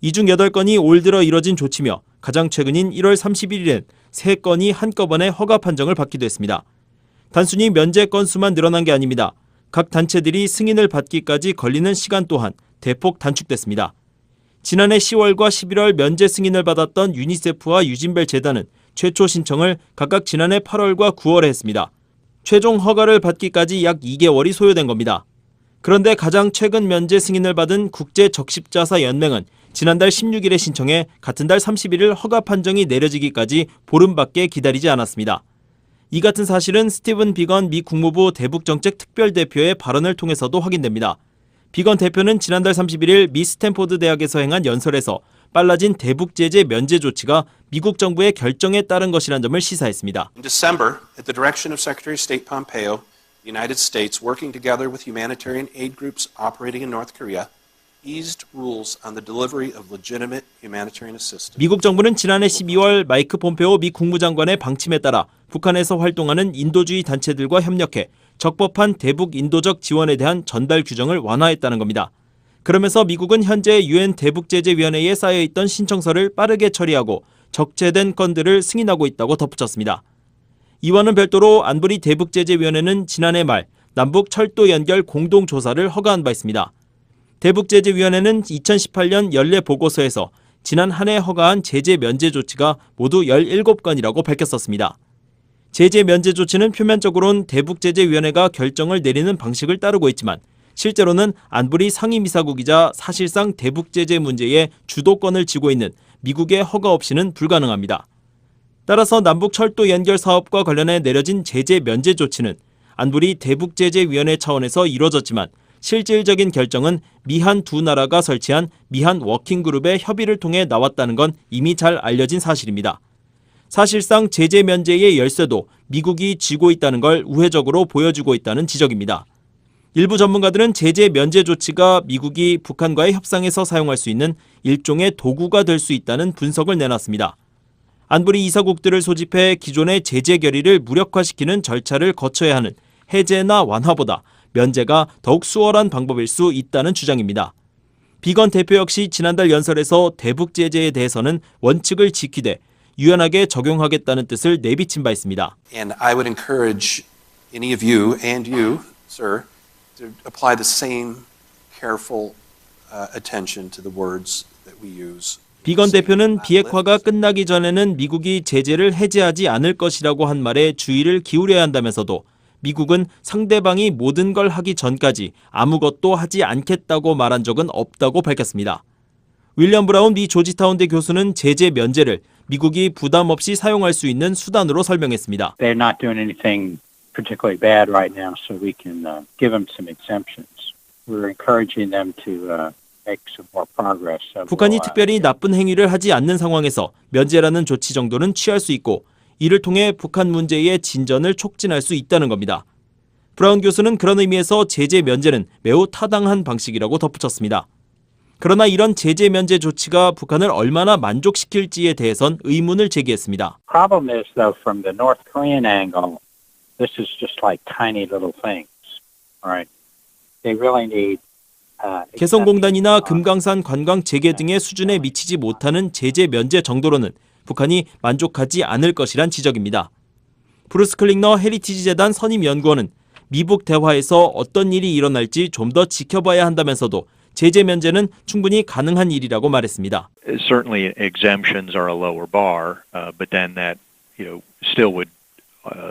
이 중 8건이 올 들어 이뤄진 조치며 가장 최근인 1월 31일엔 3건이 한꺼번에 허가 판정을 받기도 했습니다. 단순히 면제 건수만 늘어난 게 아닙니다. 각 단체들이 승인을 받기까지 걸리는 시간 또한 대폭 단축됐습니다. 지난해 10월과 11월 면제 승인을 받았던 유니세프와 유진벨 재단은 최초 신청을 각각 지난해 8월과 9월에 했습니다. 최종 허가를 받기까지 약 2개월이 소요된 겁니다. 그런데 가장 최근 면제 승인을 받은 국제적십자사 연맹은 지난달 16일에 신청해 같은 달 31일 허가 판정이 내려지기까지 보름밖에 기다리지 않았습니다. 이 같은 사실은 스티븐 비건 미 국무부 대북정책 특별대표의 발언을 통해서도 확인됩니다. 비건 대표는 지난달 31일 미 스탠포드 대학에서 행한 연설에서 빨라진 대북 제재 면제 조치가 미국 정부의 결정에 따른 것이라는 점을 시사했습니다. In December, at the direction of Secretary of State Pompeo, the United States, working together with humanitarian aid groups operating in North Korea, eased rules on the delivery of legitimate humanitarian assistance. 미국 정부는 지난해 12월 마이크 폼페오 미 국무장관의 방침에 따라 북한에서 활동하는 인도주의 단체들과 협력해 적법한 대북 인도적 지원에 대한 전달 규정을 완화했다는 겁니다. 그러면서 미국은 현재 유엔 대북제재위원회에 쌓여있던 신청서를 빠르게 처리하고 적재된 건들을 승인하고 있다고 덧붙였습니다. 이와는 별도로 안보리 대북제재위원회는 지난해 말 남북 철도 연결 공동조사를 허가한 바 있습니다. 대북제재위원회는 2018년 연례 보고서에서 지난 한 해 허가한 제재 면제 조치가 모두 17건이라고 밝혔었습니다. 제재 면제 조치는 표면적으로는 대북제재위원회가 결정을 내리는 방식을 따르고 있지만 실제로는 안보리 상임이사국이자 사실상 대북제재 문제에 주도권을 쥐고 있는 미국의 허가 없이는 불가능합니다. 따라서 남북 철도 연결 사업과 관련해 내려진 제재 면제 조치는 안보리 대북제재위원회 차원에서 이루어졌지만 실질적인 결정은 미한 두 나라가 설치한 미한 워킹그룹의 협의를 통해 나왔다는 건 이미 잘 알려진 사실입니다. 사실상 제재 면제의 열쇠도 미국이 쥐고 있다는 걸 우회적으로 보여주고 있다는 지적입니다. 일부 전문가들은 제재 면제 조치가 미국이 북한과의 협상에서 사용할 수 있는 일종의 도구가 될 수 있다는 분석을 내놨습니다. 안보리 이사국들을 소집해 기존의 제재 결의를 무력화시키는 절차를 거쳐야 하는 해제나 완화보다 면제가 더욱 수월한 방법일 수 있다는 주장입니다. 비건 대표 역시 지난달 연설에서 대북 제재에 대해서는 원칙을 지키되 유연하게 적용하겠다는 뜻을 내비친 바 있습니다. And I would encourage any of you and you, sir, to apply the same careful attention to the words that we use. 비건 대표는 비핵화가 끝나기 전에는 미국이 제재를 해제하지 않을 것이라고 한 말에 주의를 기울여야 한다면서도 미국은 상대방이 모든 걸 하기 전까지 아무것도 하지 않겠다고 말한 적은 없다고 밝혔습니다. 윌리엄 브라운 미 조지타운대 교수는 제재 면제를 미국이 부담 없이 사용할 수 있는 수단으로 설명했습니다. They're not doing anything particularly bad right now, so we can give them some exemptions. We're encouraging them to make some more progress. 북한이 특별히 나쁜 행위를 하지 않는 상황에서 면제라는 조치 정도는 취할 수 있고 이를 통해 북한 문제의 진전을 촉진할 수 있다는 겁니다. 브라운 교수는 그런 의미에서 제재 면제는 매우 타당한 방식이라고 덧붙였습니다. 그러나 이런 제재 면제 조치가 북한을 얼마나 만족시킬지에 대해선 의문을 제기했습니다. Problem is, though, from the North Korean angle, this is just like tiny little things, right? They really need 개성공단이나 금강산 관광 재개 등의 수준에 미치지 못하는 제재 면제 정도로는 북한이 만족하지 않을 것이란 지적입니다. 브루스 클링너 헤리티지 재단 선임 연구원은 미북 대화에서 어떤 일이 일어날지 좀 더 지켜봐야 한다면서도 제재 면제는 충분히 가능한 일이라고 말했습니다. Certainly exemptions are a lower bar, but then that, still would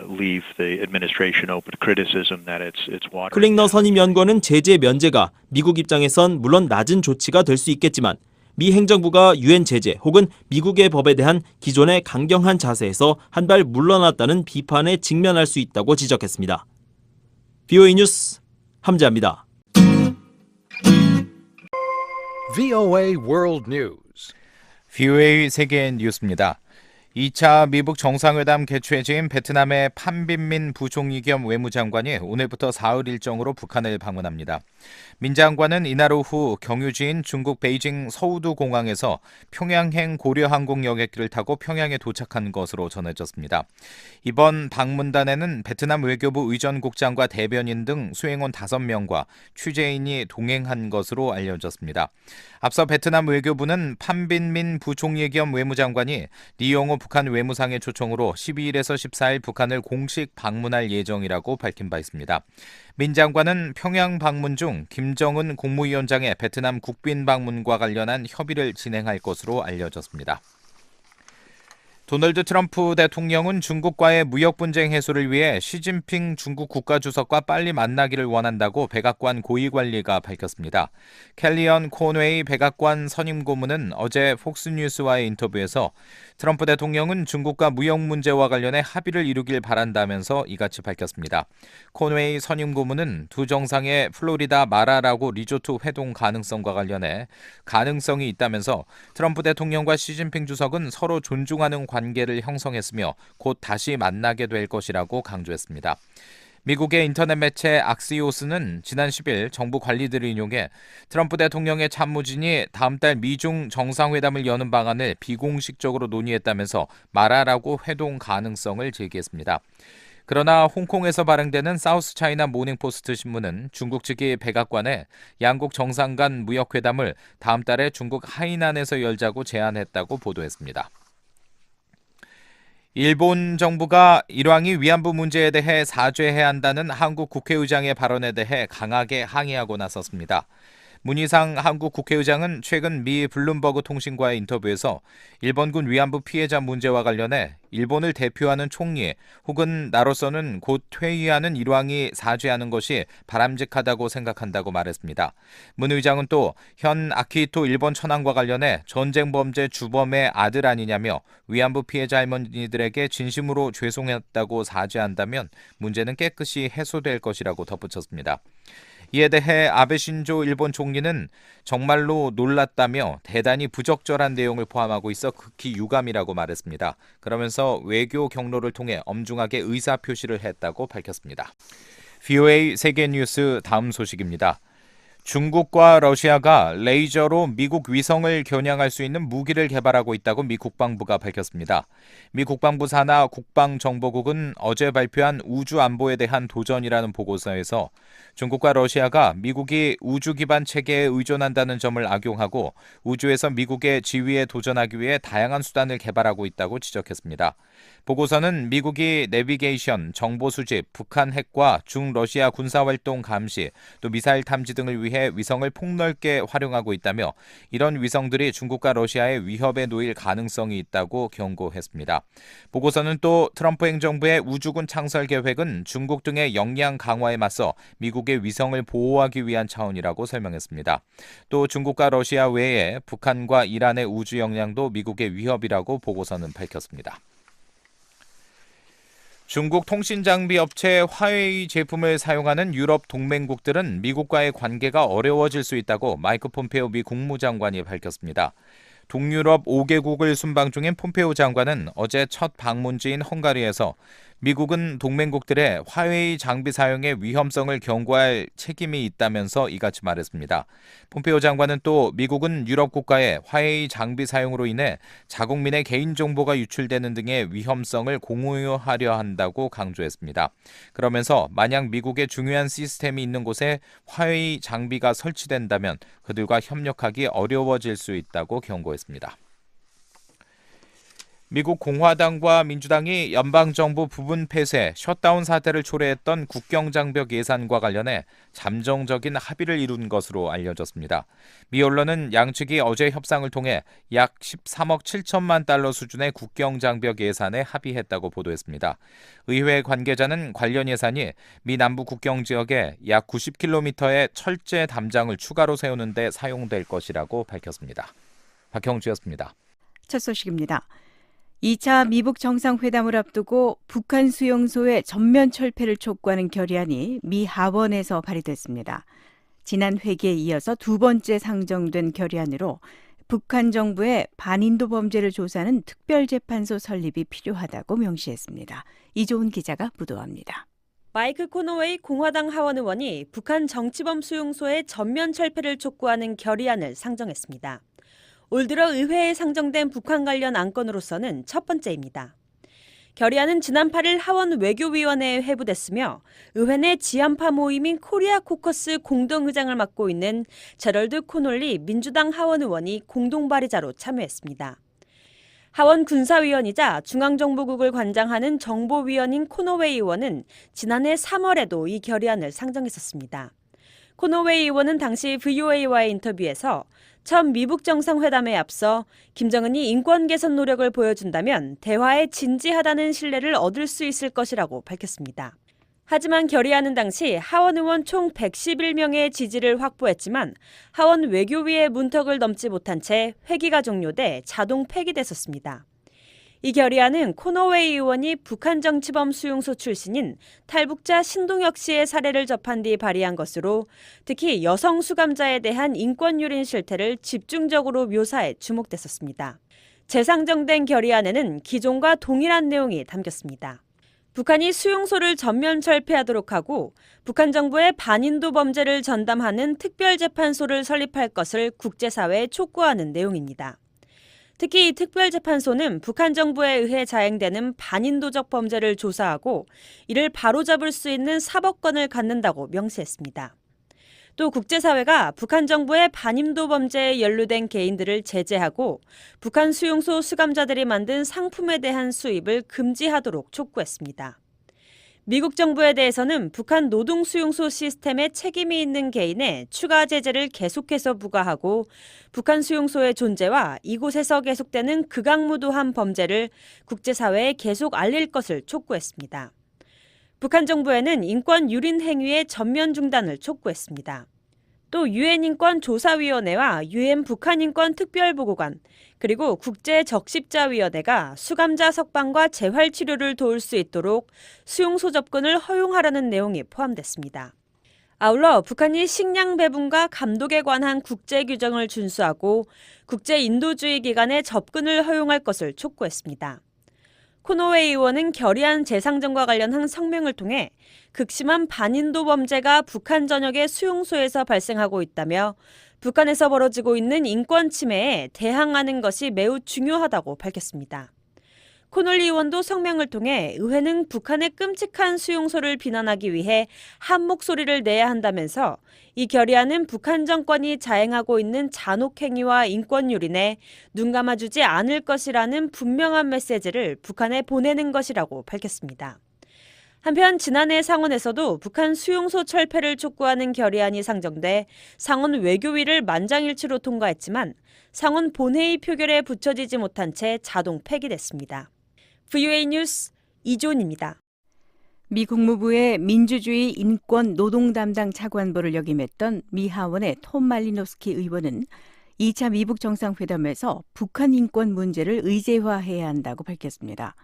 leave the administration open to criticism that it's watering. 클링너 선임 연구원은 제재 면제가 미국 입장에선 물론 낮은 조치가 될 수 있겠지만 미 행정부가 유엔 제재 혹은 미국의 법에 대한 기존의 강경한 자세에서 한 발 물러났다는 비판에 직면할 수 있다고 지적했습니다. VOA 뉴스 함재합니다. VOA World News. VOA 세계 뉴스입니다. 2차 미북 정상회담 개최 중인 베트남의 판빈민 부총리 겸 외무장관이 오늘부터 사흘 일정으로 북한을 방문합니다. 민 장관은 이날 오후 경유지인 중국 베이징 서우두 공항에서 평양행 고려항공 여객기를 타고 평양에 도착한 것으로 전해졌습니다. 이번 방문단에는 베트남 외교부 의전국장과 대변인 등 수행원 5명과 취재인이 동행한 것으로 알려졌습니다. 앞서 베트남 외교부는 판빈민 부총리 겸 외무장관이 리용호 북한 외무상의 초청으로 12일에서 14일 북한을 공식 방문할 예정이라고 밝힌 바 있습니다. 민 장관은 평양 방문 중 김정은 국무위원장의 베트남 국빈 방문과 관련한 협의를 진행할 것으로 알려졌습니다. 도널드 트럼프 대통령은 중국과의 무역 분쟁 해소를 위해 시진핑 중국 국가주석과 빨리 만나기를 원한다고 백악관 고위관리가 밝혔습니다. 켈리언 콘웨이 백악관 선임 고문은 어제 폭스뉴스와의 인터뷰에서 트럼프 대통령은 중국과 무역 문제와 관련해 합의를 이루길 바란다면서 이같이 밝혔습니다. 콘웨이 선임 고문은 두 정상의 플로리다 마라라고 리조트 회동 가능성과 관련해 가능성이 있다면서 트럼프 대통령과 시진핑 주석은 서로 존중하는 관계를 형성했으며 곧 다시 만나게 될 것이라고 강조했습니다. 미국의 인터넷 매체 악시오스는 지난 10일 정부 관리들을 인용해 트럼프 대통령의 참모진이 다음 달 미중 정상회담을 여는 방안을 비공식적으로 논의했다면서 마라라고 회동 가능성을 제기했습니다. 그러나 홍콩에서 발행되는 사우스 차이나 모닝포스트 신문은 중국 측이 백악관에 양국 정상 간 무역회담을 다음 달에 중국 하이난에서 열자고 제안했다고 보도했습니다. 일본 정부가 일왕이 위안부 문제에 대해 사죄해야 한다는 한국 국회의장의 발언에 대해 강하게 항의하고 나섰습니다. 문희상 한국 국회의장은 최근 미 블룸버그 통신과의 인터뷰에서 일본군 위안부 피해자 문제와 관련해 일본을 대표하는 총리 혹은 나로서는 곧 퇴위하는 일왕이 사죄하는 것이 바람직하다고 생각한다고 말했습니다. 문 의장은 또 현 아키히토 일본 천황과 관련해 전쟁 범죄 주범의 아들 아니냐며 위안부 피해자 할머니들에게 진심으로 죄송했다고 사죄한다면 문제는 깨끗이 해소될 것이라고 덧붙였습니다. 이에 대해 아베 신조 일본 총리는 정말로 놀랐다며 대단히 부적절한 내용을 포함하고 있어 극히 유감이라고 말했습니다. 그러면서 외교 경로를 통해 엄중하게 의사표시를 했다고 밝혔습니다. VOA 세계뉴스 다음 소식입니다. 중국과 러시아가 레이저로 미국 위성을 겨냥할 수 있는 무기를 개발하고 있다고 미 국방부가 밝혔습니다. 미 국방부 산하 국방정보국은 어제 발표한 우주 안보에 대한 도전이라는 보고서에서 중국과 러시아가 미국이 우주 기반 체계에 의존한다는 점을 악용하고 우주에서 미국의 지위에 도전하기 위해 다양한 수단을 개발하고 있다고 지적했습니다. 보고서는 미국이 내비게이션, 정보 수집, 북한 핵과 중러시아 군사활동 감시, 또 미사일 탐지 등을 위해 위성을 폭넓게 활용하고 있다며 이런 위성들이 중국과 러시아의 위협에 놓일 가능성이 있다고 경고했습니다. 보고서는 또 트럼프 행정부의 우주군 창설 계획은 중국 등의 역량 강화에 맞서 미국의 위성을 보호하기 위한 차원이라고 설명했습니다. 또 중국과 러시아 외에 북한과 이란의 우주 역량도 미국의 위협이라고 보고서는 밝혔습니다. 중국 통신장비 업체 화웨이 제품을 사용하는 유럽 동맹국들은 미국과의 관계가 어려워질 수 있다고 마이크 폼페오 미 국무장관이 밝혔습니다. 동유럽 5개국을 순방 중인 폼페오 장관은 어제 첫 방문지인 헝가리에서 미국은 동맹국들의 화웨이 장비 사용의 위험성을 경고할 책임이 있다면서 이같이 말했습니다. 폼페오 장관은 또 미국은 유럽 국가의 화웨이 장비 사용으로 인해 자국민의 개인정보가 유출되는 등의 위험성을 공유하려 한다고 강조했습니다. 그러면서 만약 미국의 중요한 시스템이 있는 곳에 화웨이 장비가 설치된다면 그들과 협력하기 어려워질 수 있다고 경고했습니다. 미국 공화당과 민주당이 연방정부 부분 폐쇄, 셧다운 사태를 초래했던 국경장벽 예산과 관련해 잠정적인 합의를 이룬 것으로 알려졌습니다. 미 언론은 양측이 어제 협상을 통해 약 13억 7천만 달러 수준의 국경장벽 예산에 합의했다고 보도했습니다. 의회 관계자는 관련 예산이 미 남부 국경 지역에 약 90km의 철제 담장을 추가로 세우는 데 사용될 것이라고 밝혔습니다. 박형주였습니다. 첫 소식입니다. 2차 미북 정상회담을 앞두고 북한 수용소의 전면 철폐를 촉구하는 결의안이 미 하원에서 발의됐습니다. 지난 회기에 이어서 두 번째 상정된 결의안으로 북한 정부의 반인도 범죄를 조사하는 특별재판소 설립이 필요하다고 명시했습니다. 이조은 기자가 보도합니다. 마이크 코노웨이 공화당 하원 의원이 북한 정치범 수용소의 전면 철폐를 촉구하는 결의안을 상정했습니다. 올 들어 의회에 상정된 북한 관련 안건으로서는 첫 번째입니다. 결의안은 지난 8일 하원 외교위원회에 회부됐으며 의회 내 지한파 모임인 코리아 코커스 공동의장을 맡고 있는 제럴드 코놀리 민주당 하원 의원이 공동 발의자로 참여했습니다. 하원 군사위원이자 중앙정보국을 관장하는 정보위원인 코노웨이 의원은 지난해 3월에도 이 결의안을 상정했었습니다. 코노웨이 의원은 당시 VOA와의 인터뷰에서 첫 미북 정상회담에 앞서 김정은이 인권 개선 노력을 보여준다면 대화에 진지하다는 신뢰를 얻을 수 있을 것이라고 밝혔습니다. 하지만 결의안은 당시 하원 의원 총 111명의 지지를 확보했지만 하원 외교위의 문턱을 넘지 못한 채 회기가 종료돼 자동 폐기됐었습니다. 이 결의안은 코노웨이 의원이 북한 정치범 수용소 출신인 탈북자 신동혁 씨의 사례를 접한 뒤 발의한 것으로 특히 여성 수감자에 대한 인권 유린 실태를 집중적으로 묘사해 주목됐었습니다. 재상정된 결의안에는 기존과 동일한 내용이 담겼습니다. 북한이 수용소를 전면 철폐하도록 하고 북한 정부의 반인도 범죄를 전담하는 특별재판소를 설립할 것을 국제사회에 촉구하는 내용입니다. 특히 이 특별재판소는 북한 정부에 의해 자행되는 반인도적 범죄를 조사하고 이를 바로잡을 수 있는 사법권을 갖는다고 명시했습니다. 또 국제사회가 북한 정부의 반인도 범죄에 연루된 개인들을 제재하고 북한 수용소 수감자들이 만든 상품에 대한 수입을 금지하도록 촉구했습니다. 미국 정부에 대해서는 북한 노동수용소 시스템에 책임이 있는 개인에 추가 제재를 계속해서 부과하고 북한 수용소의 존재와 이곳에서 계속되는 극악무도한 범죄를 국제사회에 계속 알릴 것을 촉구했습니다. 북한 정부에는 인권 유린 행위의 전면 중단을 촉구했습니다. 또 유엔 인권조사위원회와 유엔 북한인권 특별보고관 그리고 국제적십자위원회가 수감자 석방과 재활치료를 도울 수 있도록 수용소 접근을 허용하라는 내용이 포함됐습니다. 아울러 북한이 식량 배분과 감독에 관한 국제규정을 준수하고 국제인도주의 기관에 접근을 허용할 것을 촉구했습니다. 코노웨이 의원은 결의안 재상정과 관련한 성명을 통해 극심한 반인도 범죄가 북한 전역의 수용소에서 발생하고 있다며 북한에서 벌어지고 있는 인권 침해에 대항하는 것이 매우 중요하다고 밝혔습니다. 코놀리 의원도 성명을 통해 의회는 북한의 끔찍한 수용소를 비난하기 위해 한 목소리를 내야 한다면서 이 결의안은 북한 정권이 자행하고 있는 잔혹행위와 인권 유린에 눈 감아주지 않을 것이라는 분명한 메시지를 북한에 보내는 것이라고 밝혔습니다. 한편 지난해 상원에서도 북한 수용소 철폐를 촉구하는 결의안이 상정돼 상원 외교위를 만장일치로 통과했지만 상원 본회의 표결에 붙여지지 못한 채 자동 폐기됐습니다. VOA 뉴스 이존입니다. 미 국무부의 민주주의 인권 노동 담당 차관보를 역임했던 미 하원의 톰 말리노스키 의원은 2차 미북 정상회담에서 북한 인권 문제를 의제화해야 한다고 밝혔습니다.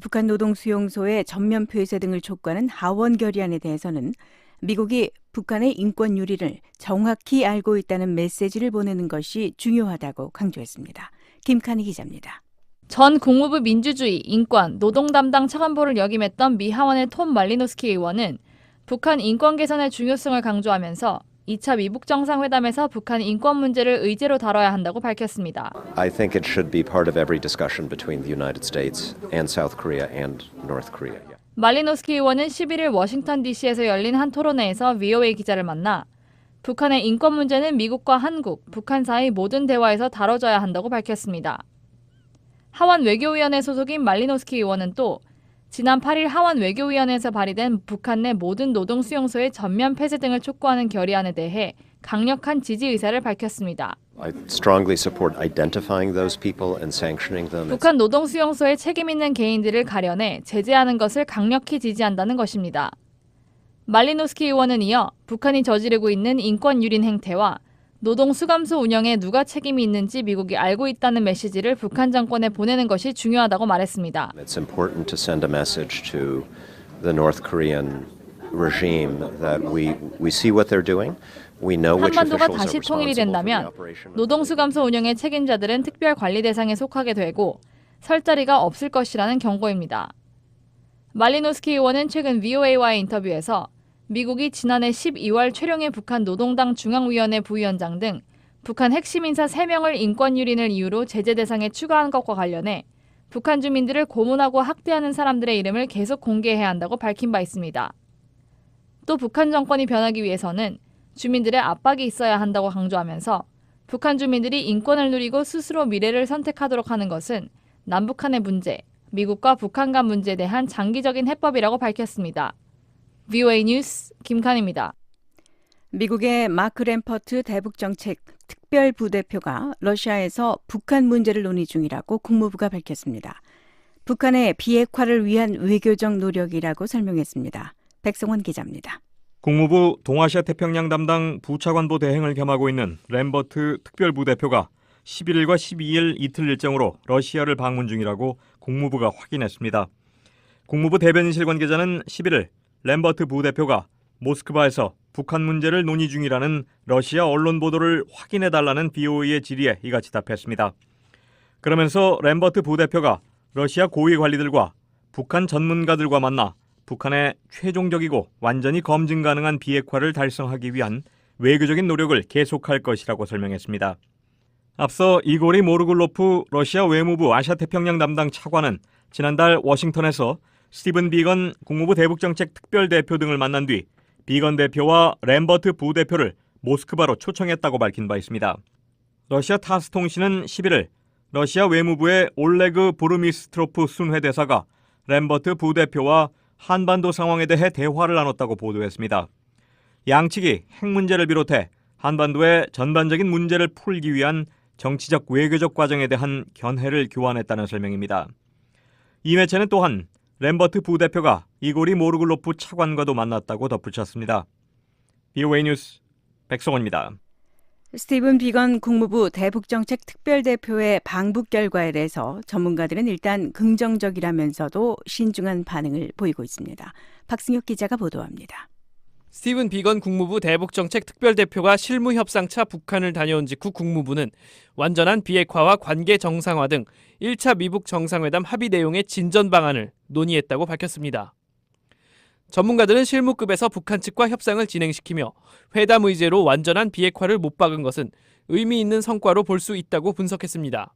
북한 노동 수용소의 전면 폐쇄 등을 촉구하는 하원 결의안에 대해서는 미국이 북한의 인권 유린을 정확히 알고 있다는 메시지를 보내는 것이 중요하다고 강조했습니다. 김칸희 기자입니다. 전 국무부 민주주의, 인권, 노동 담당 차관보를 역임했던 미 하원의 톰 말리노스키 의원은 북한 인권 개선의 중요성을 강조하면서 2차 미북 정상회담에서 북한 인권 문제를 의제로 다뤄야 한다고 밝혔습니다. I think it should be part of every discussion between the United States and South Korea and North Korea. 말리노스키 의원은 11일 워싱턴 DC에서 열린 한 토론회에서 VOA 기자를 만나 북한의 인권 문제는 미국과 한국, 북한 사이 모든 대화에서 다뤄져야 한다고 밝혔습니다. 하원 외교위원회 소속인 말리노스키 의원은 또 지난 8일 하원 외교위원회에서 발의된 북한 내 모든 노동 수용소의 전면 폐쇄 등을 촉구하는 결의안에 대해 강력한 지지 의사를 밝혔습니다. I strongly support identifying those people and sanctioning them. 북한 노동 수용소에 책임 있는 개인들을 가려내 제재하는 것을 강력히 지지한다는 것입니다. 말리노스키 의원은 이어 북한이 저지르고 있는 인권 유린 행태와 노동 수감소 운영에 누가 책임이 있는지 미국이 알고 있다는 메시지를 북한 정권에 보내는 것이 중요하다고 말했습니다. It's important to send a message to the North Korean regime that we see what they're doing. We know which 한반도가 officials 다시 are 통일이 responsible for the 된다면 operation. 노동 수감소 운영의 책임자들은 특별 관리 대상에 속하게 되고 설 자리가 없을 것이라는 경고입니다. 말리노스키 의원은 최근 VOA와의 인터뷰에서 미국이 지난해 12월 최룡해 북한 노동당 중앙위원회 부위원장 등 북한 핵심 인사 3명을 인권 유린을 이유로 제재 대상에 추가한 것과 관련해 북한 주민들을 고문하고 학대하는 사람들의 이름을 계속 공개해야 한다고 밝힌 바 있습니다. 또 북한 정권이 변하기 위해서는 주민들의 압박이 있어야 한다고 강조하면서 북한 주민들이 인권을 누리고 스스로 미래를 선택하도록 하는 것은 남북한의 문제, 미국과 북한 간 문제에 대한 장기적인 해법이라고 밝혔습니다. VOA 뉴스 김칸입니다. 미국의 마크 램퍼트 대북정책 특별부대표가 러시아에서 북한 문제를 논의 중이라고 국무부가 밝혔습니다. 북한의 비핵화를 위한 외교적 노력이라고 설명했습니다. 백성원 기자입니다. 국무부 동아시아 태평양 담당 부차관보 대행을 겸하고 있는 램버트 특별부대표가 11일과 12일 이틀 일정으로 러시아를 방문 중이라고 국무부가 확인했습니다. 국무부 대변인실 관계자는 11일 램버트 부대표가 모스크바에서 북한 문제를 논의 중이라는 러시아 언론 보도를 확인해달라는 BOA의 질의에 이같이 답했습니다. 그러면서 램버트 부대표가 러시아 고위 관리들과 북한 전문가들과 만나 북한의 최종적이고 완전히 검증 가능한 비핵화를 달성하기 위한 외교적인 노력을 계속할 것이라고 설명했습니다. 앞서 이고리 모르글로프 러시아 외무부 아시아태평양 담당 차관은 지난달 워싱턴에서 스티븐 비건 국무부 대북정책 특별대표 등을 만난 뒤 비건 대표와 램버트 부대표를 모스크바로 초청했다고 밝힌 바 있습니다. 러시아 타스 통신은 11일 러시아 외무부의 올레그 부르미스트로프 순회대사가 램버트 부대표와 한반도 상황에 대해 대화를 나눴다고 보도했습니다. 양측이 핵 문제를 비롯해 한반도의 전반적인 문제를 풀기 위한 정치적 외교적 과정에 대한 견해를 교환했다는 설명입니다. 이 매체는 또한 램버트 부대표가 이고리 모르글로프 차관과도 만났다고 덧붙였습니다. BOA 뉴스 백성원입니다. 스티븐 비건 국무부 대북정책 특별대표의 방북 결과에 대해서 전문가들은 일단 긍정적이라면서도 신중한 반응을 보이고 있습니다. 박승혁 기자가 보도합니다. 스티븐 비건 국무부 대북정책 특별대표가 실무협상차 북한을 다녀온 직후 국무부는 완전한 비핵화와 관계 정상화 등 1차 미북 정상회담 합의 내용의 진전 방안을 논의했다고 밝혔습니다. 전문가들은 실무급에서 북한 측과 협상을 진행시키며 회담 의제로 완전한 비핵화를 못 박은 것은 의미 있는 성과로 볼 수 있다고 분석했습니다.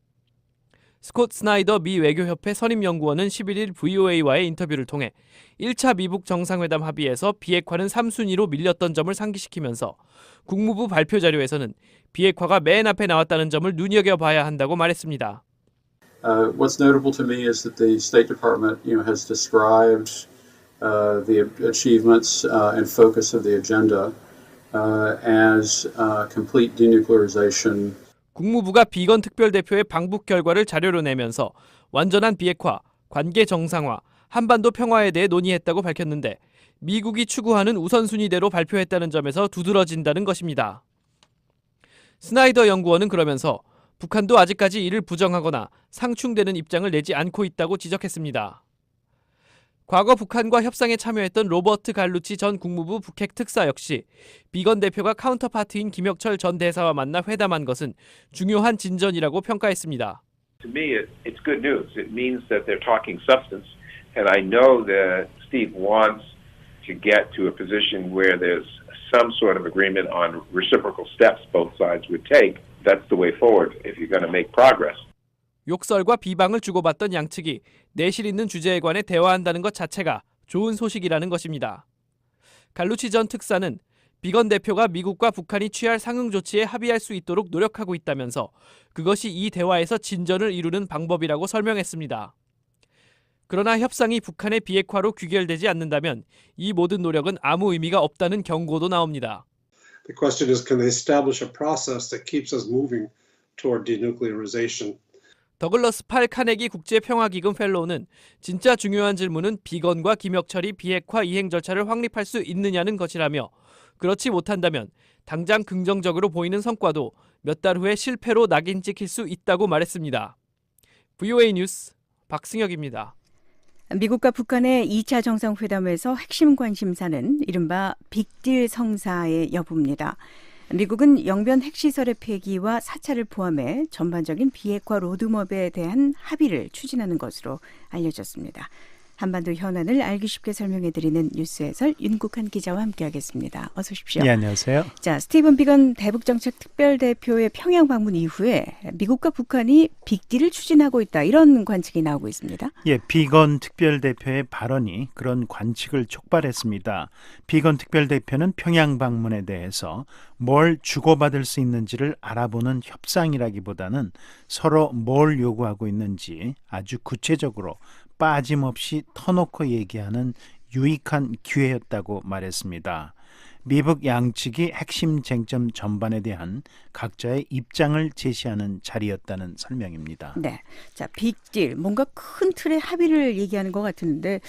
스콧 스나이더 미 외교협회 선임연구원은 11일 VOA와의 인터뷰를 통해 1차 미북 정상회담 합의에서 비핵화는 3순위로 밀렸던 점을 상기시키면서 국무부 발표 자료에서는 비핵화가 맨 앞에 나왔다는 점을 눈여겨봐야 한다고 말했습니다. What's notable to me is that the State Department, has described the achievements and focus of the agenda as complete denuclearization. 국무부가 비건 특별대표의 방북 결과를 자료로 내면서 완전한 비핵화, 관계 정상화, 한반도 평화에 대해 논의했다고 밝혔는데 미국이 추구하는 우선순위대로 발표했다는 점에서 두드러진다는 것입니다. 스나이더 연구원은 그러면서 북한도 아직까지 이를 부정하거나 상충되는 입장을 내지 않고 있다고 지적했습니다. 과거 북한과 협상에 참여했던 로버트 갈루치 전 국무부 북핵 특사 역시 비건 대표가 카운터파트인 김혁철 전 대사와 만나 회담한 것은 중요한 진전이라고 평가했습니다. To me, it's good news. It means that they're talking substance, and I know that Steve wants to get to a position where there's some sort of agreement on reciprocal steps both sides would take. That's the way forward if you're going to make progress. 욕설과 비방을 주고받던 양측이 내실 있는 주제에 관해 대화한다는 것 자체가 좋은 소식이라는 것입니다. 갈루치 전 특사는 비건 대표가 미국과 북한이 취할 상응 조치에 합의할 수 있도록 노력하고 있다면서 그것이 이 대화에서 진전을 이루는 방법이라고 설명했습니다. 그러나 협상이 북한의 비핵화로 귀결되지 않는다면 이 모든 노력은 아무 의미가 없다는 경고도 나옵니다. The question is, can they establish a process that keeps us moving toward denuclearization? 더글러스 팔 카네기 국제평화기금 펠로우는 진짜 중요한 질문은 비건과 김혁철이 비핵화 이행 절차를 확립할 수 있느냐는 것이라며 그렇지 못한다면 당장 긍정적으로 보이는 성과도 몇 달 후에 실패로 낙인 찍힐 수 있다고 말했습니다. VOA 뉴스 박승혁입니다. 미국과 북한의 2차 정상회담에서 핵심 관심사는 이른바 빅딜 성사의 여부입니다. 미국은 영변 핵시설의 폐기와 사찰을 포함해 전반적인 비핵화 로드맵에 대한 합의를 추진하는 것으로 알려졌습니다. 한반도 현안을 알기 쉽게 설명해드리는 뉴스 해설 윤국한 기자와 함께하겠습니다. 어서 오십시오. 네, 안녕하세요. 자, 스티븐 비건 대북정책 특별대표의 평양 방문 이후에 미국과 북한이 빅딜을 추진하고 있다 이런 관측이 나오고 있습니다. 예, 비건 특별대표의 발언이 그런 관측을 촉발했습니다. 비건 특별대표는 평양 방문에 대해서 뭘 주고받을 수 있는지를 알아보는 협상이라기보다는 서로 뭘 요구하고 있는지 아주 구체적으로 빠짐없이 터놓고 얘기하는 유익한 기회였다고 말했습니다. 미북 양측이 핵심 쟁점 전반에 대한 각자의 입장을 제시하는 자리였다는 설명입니다. 네, 자, 빅딜, 뭔가 큰 틀의 합의를 얘기하는 것 같은데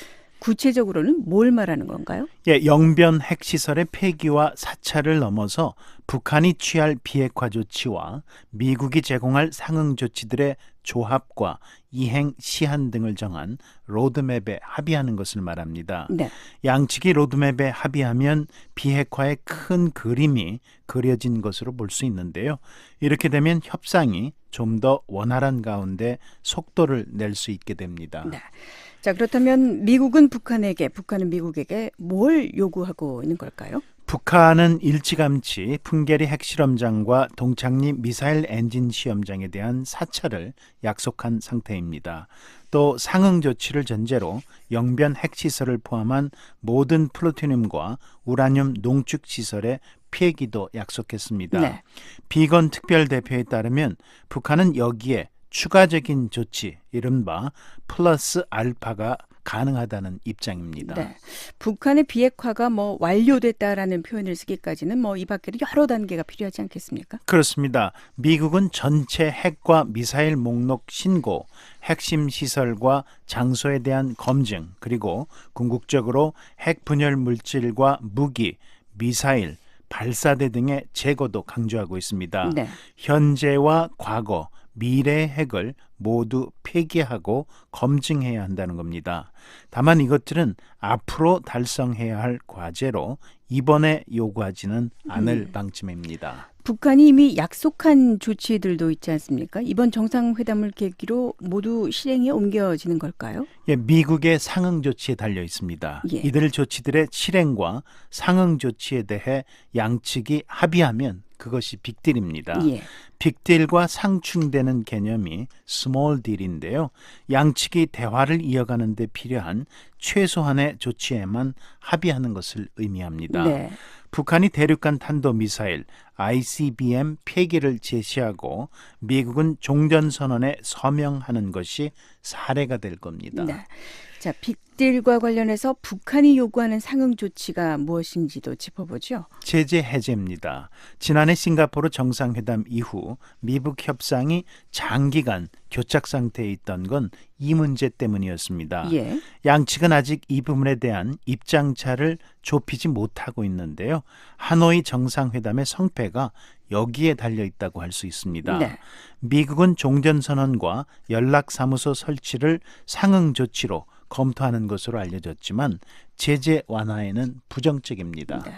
구체적으로는 뭘 말하는 건가요? 예, 영변 핵시설의 폐기와 사찰을 넘어서 북한이 취할 비핵화 조치와 미국이 제공할 상응 조치들의 조합과 이행 시한 등을 정한 로드맵에 합의하는 것을 말합니다. 네. 양측이 로드맵에 합의하면 비핵화의 큰 그림이 그려진 것으로 볼 수 있는데요. 이렇게 되면 협상이 좀 더 원활한 가운데 속도를 낼 수 있게 됩니다. 네. 자, 그렇다면 미국은 북한에게, 북한은 미국에게 뭘 요구하고 있는 걸까요? 북한은 일찌감치 풍계리 핵실험장과 동창리 미사일 엔진 시험장에 대한 사찰을 약속한 상태입니다. 또 상응 조치를 전제로 영변 핵시설을 포함한 모든 플루토늄과 우라늄 농축 시설의 폐기도 약속했습니다. 네. 비건 특별대표에 따르면 북한은 여기에 추가적인 조치, 이른바 플러스 알파가 가능하다는 입장입니다. 네. 북한의 비핵화가 완료됐다라는 표현을 쓰기까지는 이 밖에도 여러 단계가 필요하지 않겠습니까? 그렇습니다. 미국은 전체 핵과 미사일 목록 신고, 핵심 시설과 장소에 대한 검증, 그리고 궁극적으로 핵 분열 물질과 무기, 미사일, 발사대 등의 제거도 강조하고 있습니다. 네. 현재와 과거, 미래의 핵을 모두 폐기하고 검증해야 한다는 겁니다. 다만 이것들은 앞으로 달성해야 할 과제로 이번에 요구하지는 않을 방침입니다. 북한이 이미 약속한 조치들도 있지 않습니까? 이번 정상회담을 계기로 모두 실행에 옮겨지는 걸까요? 예, 미국의 상응 조치에 달려 있습니다. 예. 이들 조치들의 실행과 상응 조치에 대해 양측이 합의하면 그것이 빅딜입니다. 예. 빅딜과 상충되는 개념이 스몰 딜인데요. 양측이 대화를 이어가는 데 필요한 최소한의 조치에만 합의하는 것을 의미합니다. 네. 북한이 대륙간 탄도미사일 ICBM 폐기를 제시하고 미국은 종전선언에 서명하는 것이 사례가 될 겁니다. 네. 자, 빅딜과 관련해서 북한이 요구하는 상응 조치가 무엇인지도 짚어보죠. 제재 해제입니다. 지난해 싱가포르 정상회담 이후 미북 협상이 장기간 교착 상태에 있던 건 이 문제 때문이었습니다. 예. 양측은 아직 이 부분에 대한 입장차를 좁히지 못하고 있는데요. 하노이 정상회담의 성패가 여기에 달려 있다고 할 수 있습니다. 네. 미국은 종전선언과 연락사무소 설치를 상응 조치로 검토하는 것으로 알려졌지만 제재 완화에는 부정적입니다. 네.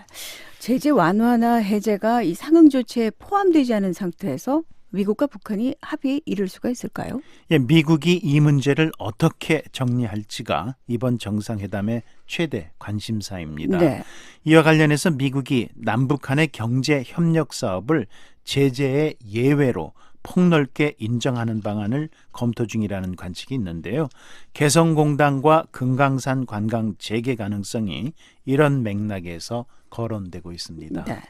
제재 완화나 해제가 이 상응 조치에 포함되지 않은 상태에서 미국과 북한이 합의에 이를 수가 있을까요? 예, 미국이 이 문제를 어떻게 정리할지가 이번 정상회담의 최대 관심사입니다. 네. 이와 관련해서 미국이 남북한의 경제 협력 사업을 제재의 예외로 폭넓게 인정하는 방안을 검토 중이라는 관측이 있는데요. 개성공단과 금강산 관광 재개 가능성이 이런 맥락에서 거론되고 있습니다. 네.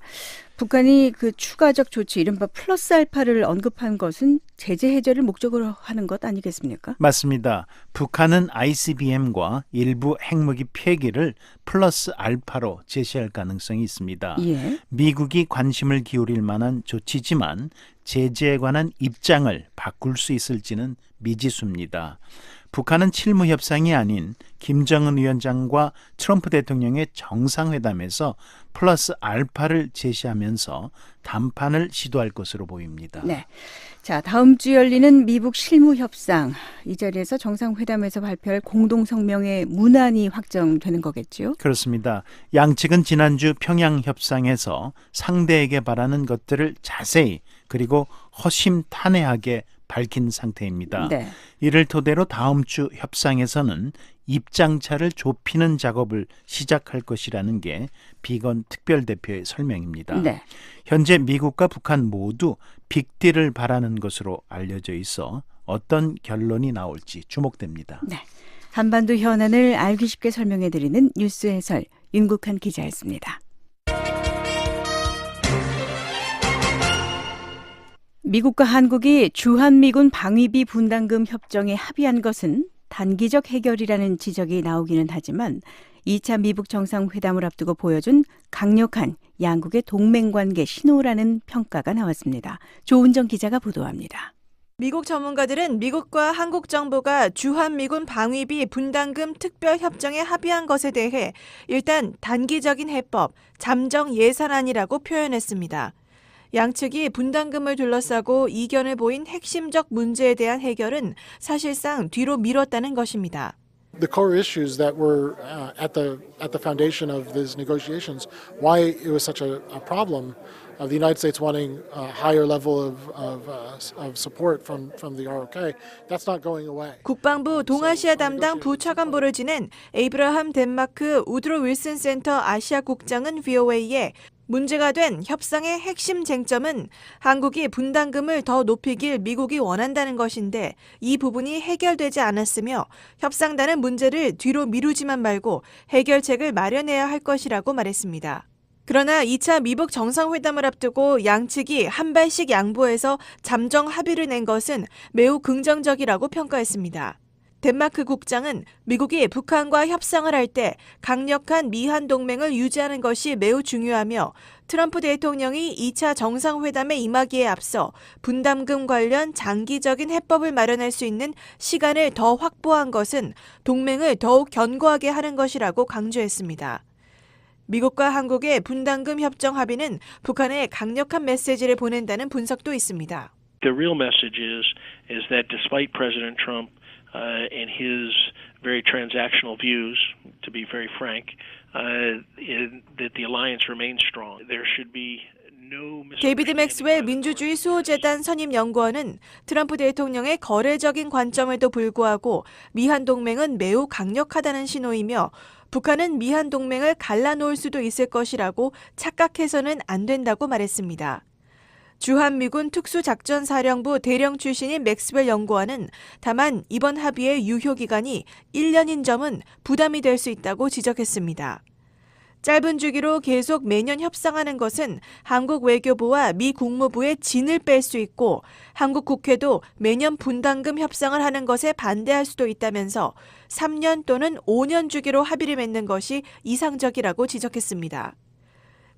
북한이 그 추가적 조치, 이른바 플러스 알파를 언급한 것은 제재 해제를 목적으로 하는 것 아니겠습니까? 맞습니다. 북한은 ICBM과 일부 핵무기 폐기를 플러스 알파로 제시할 가능성이 있습니다. 예. 미국이 관심을 기울일 만한 조치지만 제재에 관한 입장을 바꿀 수 있을지는 미지수입니다. 북한은 실무 협상이 아닌 김정은 위원장과 트럼프 대통령의 정상회담에서 플러스 알파를 제시하면서談判을 시도할 것으로 보입니다. 네. 자, 다음 주 열리는 미북 실무 협상. 이 자리에서 정상회담에서 발표할 공동 성명의 문안이 확정되는 거겠죠? 그렇습니다. 양측은 지난주 평양 협상에서 상대에게 바라는 것들을 자세히 그리고 허심탄회하게 밝힌 상태입니다. 네. 이를 토대로 다음 주 협상에서는 입장차를 좁히는 작업을 시작할 것이라는 게 비건 특별대표의 설명입니다. 네. 현재 미국과 북한 모두 빅딜을 바라는 것으로 알려져 있어 어떤 결론이 나올지 주목됩니다. 네. 한반도 현안을 알기 쉽게 설명해드리는 뉴스 해설 윤국한 기자였습니다. 미국과 한국이 주한미군 방위비 분담금 협정에 합의한 것은 단기적 해결이라는 지적이 나오기는 하지만 2차 미북 정상회담을 앞두고 보여준 강력한 양국의 동맹관계 신호라는 평가가 나왔습니다. 조은정 기자가 보도합니다. 미국 전문가들은 미국과 한국 정부가 주한미군 방위비 분담금 특별협정에 합의한 것에 대해 일단 단기적인 해법, 잠정 예산안이라고 표현했습니다. 양측이 분담금을 둘러싸고 이견을 보인 핵심적 문제에 대한 해결은 사실상 뒤로 미뤘다는 것입니다. The core issues that were at the foundation of these negotiations, why it was such a problem of the United States wanting a higher level of support from the ROK, that's not going away. 국방부 동아시아 담당 부차관보를 지낸 에이브러함 덴마크 우드로 윌슨 센터 아시아 국장은 VOA에 문제가 된 협상의 핵심 쟁점은 한국이 분담금을 더 높이길 미국이 원한다는 것인데 이 부분이 해결되지 않았으며 협상단은 문제를 뒤로 미루지만 말고 해결책을 마련해야 할 것이라고 말했습니다. 그러나 2차 미북 정상회담을 앞두고 양측이 한 발씩 양보해서 잠정 합의를 낸 것은 매우 긍정적이라고 평가했습니다. 덴마크 국장은 미국이 북한과 협상을 할 때 강력한 미한 동맹을 유지하는 것이 매우 중요하며 트럼프 대통령이 2차 정상회담에 임하기에 앞서 분담금 관련 장기적인 해법을 마련할 수 있는 시간을 더 확보한 것은 동맹을 더욱 견고하게 하는 것이라고 강조했습니다. 미국과 한국의 분담금 협정 합의는 북한에 강력한 메시지를 보낸다는 분석도 있습니다. The real message is that despite President Trump and his very transactional views, to be very frank, that the alliance remains strong. There should be 데이비드 맥스웰 민주주의 수호재단 선임 연구원은 트럼프 대통령의 거래적인 관점에도 불구하고 미한 동맹은 매우 강력하다는 신호이며 북한은 미한 동맹을 갈라놓을 수도 있을 것이라고 착각해서는 안 된다고 말했습니다. 주한미군 특수작전사령부 대령 출신인 맥스웰 연구원은 다만 이번 합의의 유효기간이 1년인 점은 부담이 될 수 있다고 지적했습니다. 짧은 주기로 계속 매년 협상하는 것은 한국 외교부와 미 국무부의 진을 뺄 수 있고 한국 국회도 매년 분담금 협상을 하는 것에 반대할 수도 있다면서 3년 또는 5년 주기로 합의를 맺는 것이 이상적이라고 지적했습니다.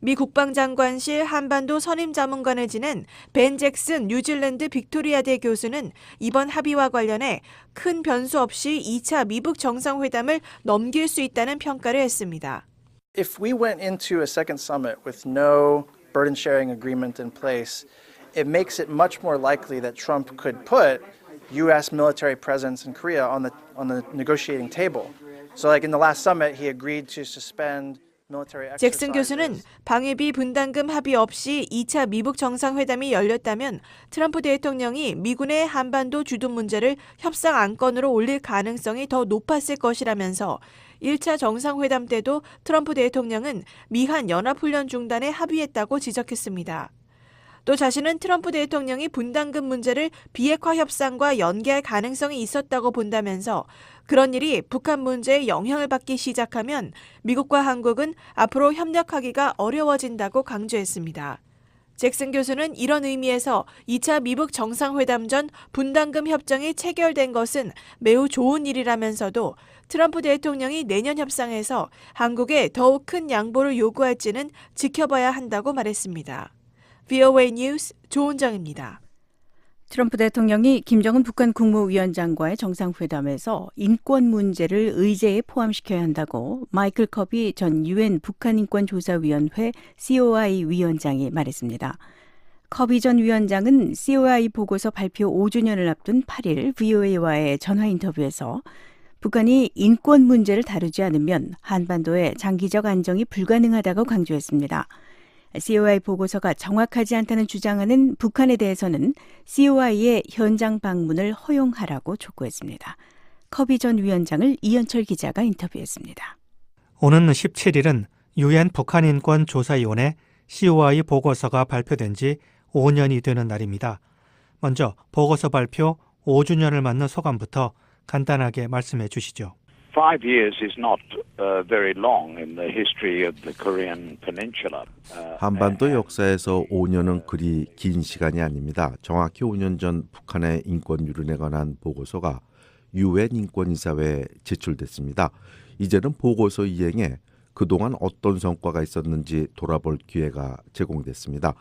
미 국방장관실 한반도 선임자문관을 지낸 벤 잭슨 뉴질랜드 빅토리아대 교수는 이번 합의와 관련해 큰 변수 없이 2차 미북 정상회담을 넘길 수 있다는 평가를 했습니다. If we went into a second summit with no burden sharing agreement in place, it makes it much more likely that Trump could put U.S. military presence in Korea on the negotiating table. So like in the last summit, he agreed to suspend 잭슨 교수는 방위비 분담금 합의 없이 2차 미북 정상회담이 열렸다면 트럼프 대통령이 미군의 한반도 주둔 문제를 협상 안건으로 올릴 가능성이 더 높았을 것이라면서 1차 정상회담 때도 트럼프 대통령은 미한 연합훈련 중단에 합의했다고 지적했습니다. 또 자신은 트럼프 대통령이 분담금 문제를 비핵화 협상과 연계할 가능성이 있었다고 본다면서 그런 일이 북한 문제에 영향을 받기 시작하면 미국과 한국은 앞으로 협력하기가 어려워진다고 강조했습니다. 잭슨 교수는 이런 의미에서 2차 미북 정상회담 전 분담금 협정이 체결된 것은 매우 좋은 일이라면서도 트럼프 대통령이 내년 협상에서 한국에 더욱 큰 양보를 요구할지는 지켜봐야 한다고 말했습니다. VOA 뉴스 조은정입니다. 트럼프 대통령이 김정은 북한 국무위원장과의 정상회담에서 인권 문제를 의제에 포함시켜야 한다고 마이클 커비 전 유엔 북한인권조사위원회 COI 위원장이 말했습니다. 커비 전 위원장은 COI 보고서 발표 5주년을 앞둔 8일 VOA와의 전화 인터뷰에서 북한이 인권 문제를 다루지 않으면 한반도의 장기적 안정이 불가능하다고 강조했습니다. COI 보고서가 정확하지 않다는 주장하는 북한에 대해서는 COI의 현장 방문을 허용하라고 촉구했습니다. 커비 전 위원장을 이현철 기자가 인터뷰했습니다. 오는 17일은 유엔 북한인권조사위원회 COI 보고서가 발표된 지 5년이 되는 날입니다. 먼저 보고서 발표 5주년을 맞는 소감부터 간단하게 말씀해 주시죠. 5 years is not very long in the history of the Korean Peninsula. 한반도 역사에서 5년은 그리 긴 시간이 아닙니다. 정확히 5년 전 북한의 인권 유린에 관한 보고서가 유엔 인권이사회에 제출됐습니다. 이제는 보고서 이행에 그동안 어떤 성과가 있었는지 돌아볼 기회가 제공됐습니다.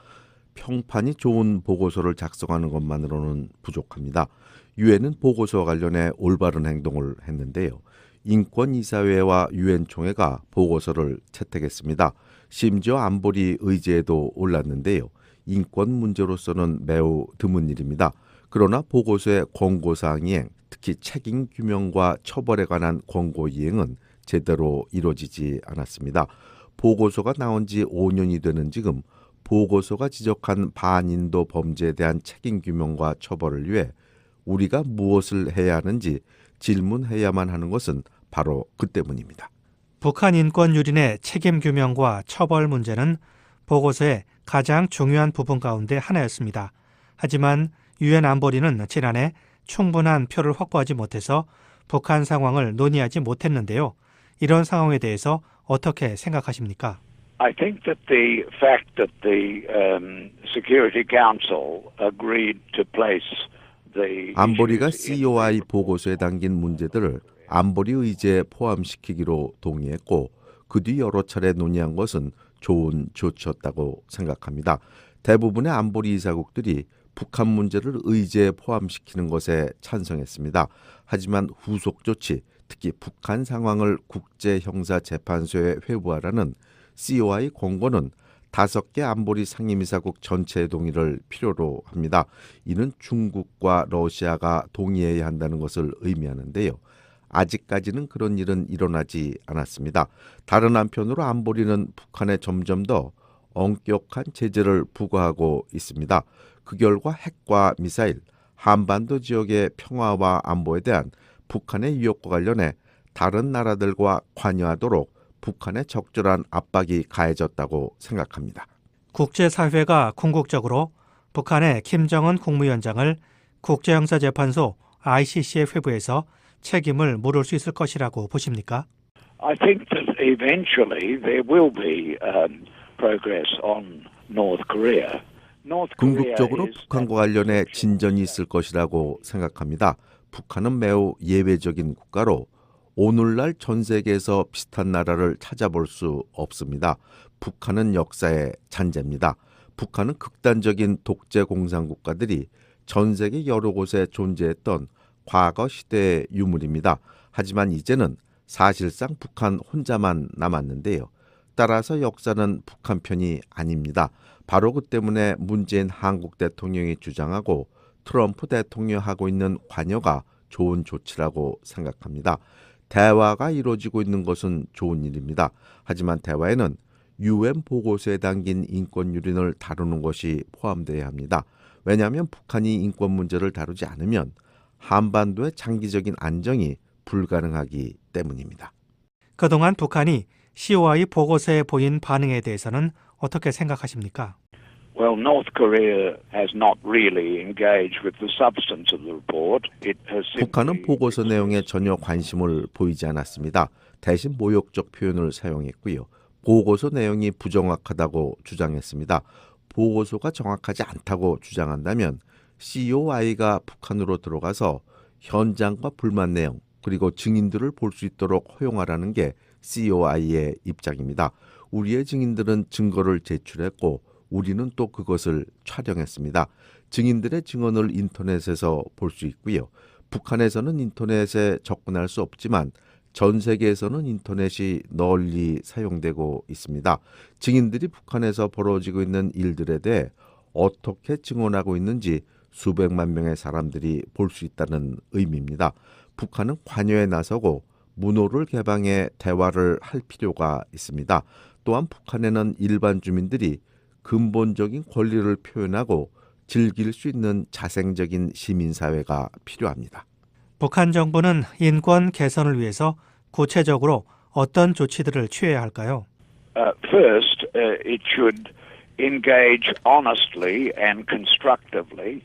평판이 좋은 보고서를 작성하는 것만으로는 부족합니다. 유엔은 보고서와 관련해 올바른 행동을 했는데요. 인권이사회와 유엔 총회가 보고서를 채택했습니다. 심지어 안보리 의제에도 올랐는데요. 인권 문제로서는 매우 드문 일입니다. 그러나 보고서의 권고사항 이행, 특히 책임 규명과 처벌에 관한 권고 이행은 제대로 이루어지지 않았습니다. 보고서가 나온 지 5년이 되는 지금 보고서가 지적한 반인도 범죄에 대한 책임 규명과 처벌을 위해 우리가 무엇을 해야 하는지 질문해야만 하는 것은 바로 그 때문입니다. 북한 인권 유린의 책임 규명과 처벌 문제는 보고서의 가장 중요한 부분 가운데 하나였습니다. 하지만 유엔 안보리는 지난해 충분한 표를 확보하지 못해서 북한 상황을 논의하지 못했는데요. 이런 상황에 대해서 어떻게 생각하십니까? I think that the fact that the Security Council agreed to place the 안보리가 COI 보고서에 담긴 문제들을 안보리 의제에 포함시키기로 동의했고 그 뒤 여러 차례 논의한 것은 좋은 조치였다고 생각합니다. 대부분의 안보리 이사국들이 북한 문제를 의제에 포함시키는 것에 찬성했습니다. 하지만 후속 조치, 특히 북한 상황을 국제형사재판소에 회부하라는 COI 권고는 5개 안보리 상임이사국 전체의 동의를 필요로 합니다. 이는 중국과 러시아가 동의해야 한다는 것을 의미하는데요. 아직까지는 그런 일은 일어나지 않았습니다. 다른 한편으로 안보리는 북한에 점점 더 엄격한 제재를 부과하고 있습니다. 그 결과 핵과 미사일, 한반도 지역의 평화와 안보에 대한 북한의 위협과 관련해 다른 나라들과 관여하도록 북한에 적절한 압박이 가해졌다고 생각합니다. 국제사회가 궁극적으로 북한의 김정은 국무위원장을 국제형사재판소 ICC에 회부해서 책임을 물을 수 있을 것이라고 보십니까? I think that eventually there will be progress on North Korea. 궁극적으로 북한과 관련해 진전이 있을 것이라고 생각합니다. 북한은 매우 예외적인 국가로 오늘날 전 세계에서 비슷한 나라를 찾아볼 수 없습니다. 북한은 역사의 잔재입니다. 북한은 극단적인 독재 공산 국가들이 전 세계 여러 곳에 존재했던 과거 시대의 유물입니다. 하지만 이제는 사실상 북한 혼자만 남았는데요. 따라서 역사는 북한 편이 아닙니다. 바로 그 때문에 문재인 한국 대통령이 주장하고 트럼프 대통령이 하고 있는 관여가 좋은 조치라고 생각합니다. 대화가 이루어지고 있는 것은 좋은 일입니다. 하지만 대화에는 유엔 보고서에 담긴 인권 유린을 다루는 것이 포함되어야 합니다. 왜냐하면 북한이 인권 문제를 다루지 않으면 한반도의 장기적인 안정이 불가능하기 때문입니다. 그동안 북한이 COI 보고서에 보인 반응에 대해서는 어떻게 생각하십니까? Well, North Korea has not really engaged with the substance of the report. It has 북한은 보고서 내용에 전혀 관심을 보이지 않았습니다. 대신 모욕적 표현을 사용했고요. 보고서 내용이 부정확하다고 주장했습니다. 보고서가 정확하지 않다고 주장한다면 COI가 북한으로 들어가서 현장과 불만 내용 그리고 증인들을 볼 수 있도록 허용하라는 게 COI의 입장입니다. 우리의 증인들은 증거를 제출했고 우리는 또 그것을 촬영했습니다. 증인들의 증언을 인터넷에서 볼 수 있고요. 북한에서는 인터넷에 접근할 수 없지만 전 세계에서는 인터넷이 널리 사용되고 있습니다. 증인들이 북한에서 벌어지고 있는 일들에 대해 어떻게 증언하고 있는지 수백만 명의 사람들이 볼 수 있다는 의미입니다. 북한은 관여에 나서고 문호를 개방해 대화를 할 필요가 있습니다. 또한 북한에는 일반 주민들이 근본적인 권리를 표현하고 즐길 수 있는 자생적인 시민사회가 필요합니다. 북한 정부는 인권 개선을 위해서 구체적으로 어떤 조치들을 취해야 할까요? First, it should engage honestly and constructively.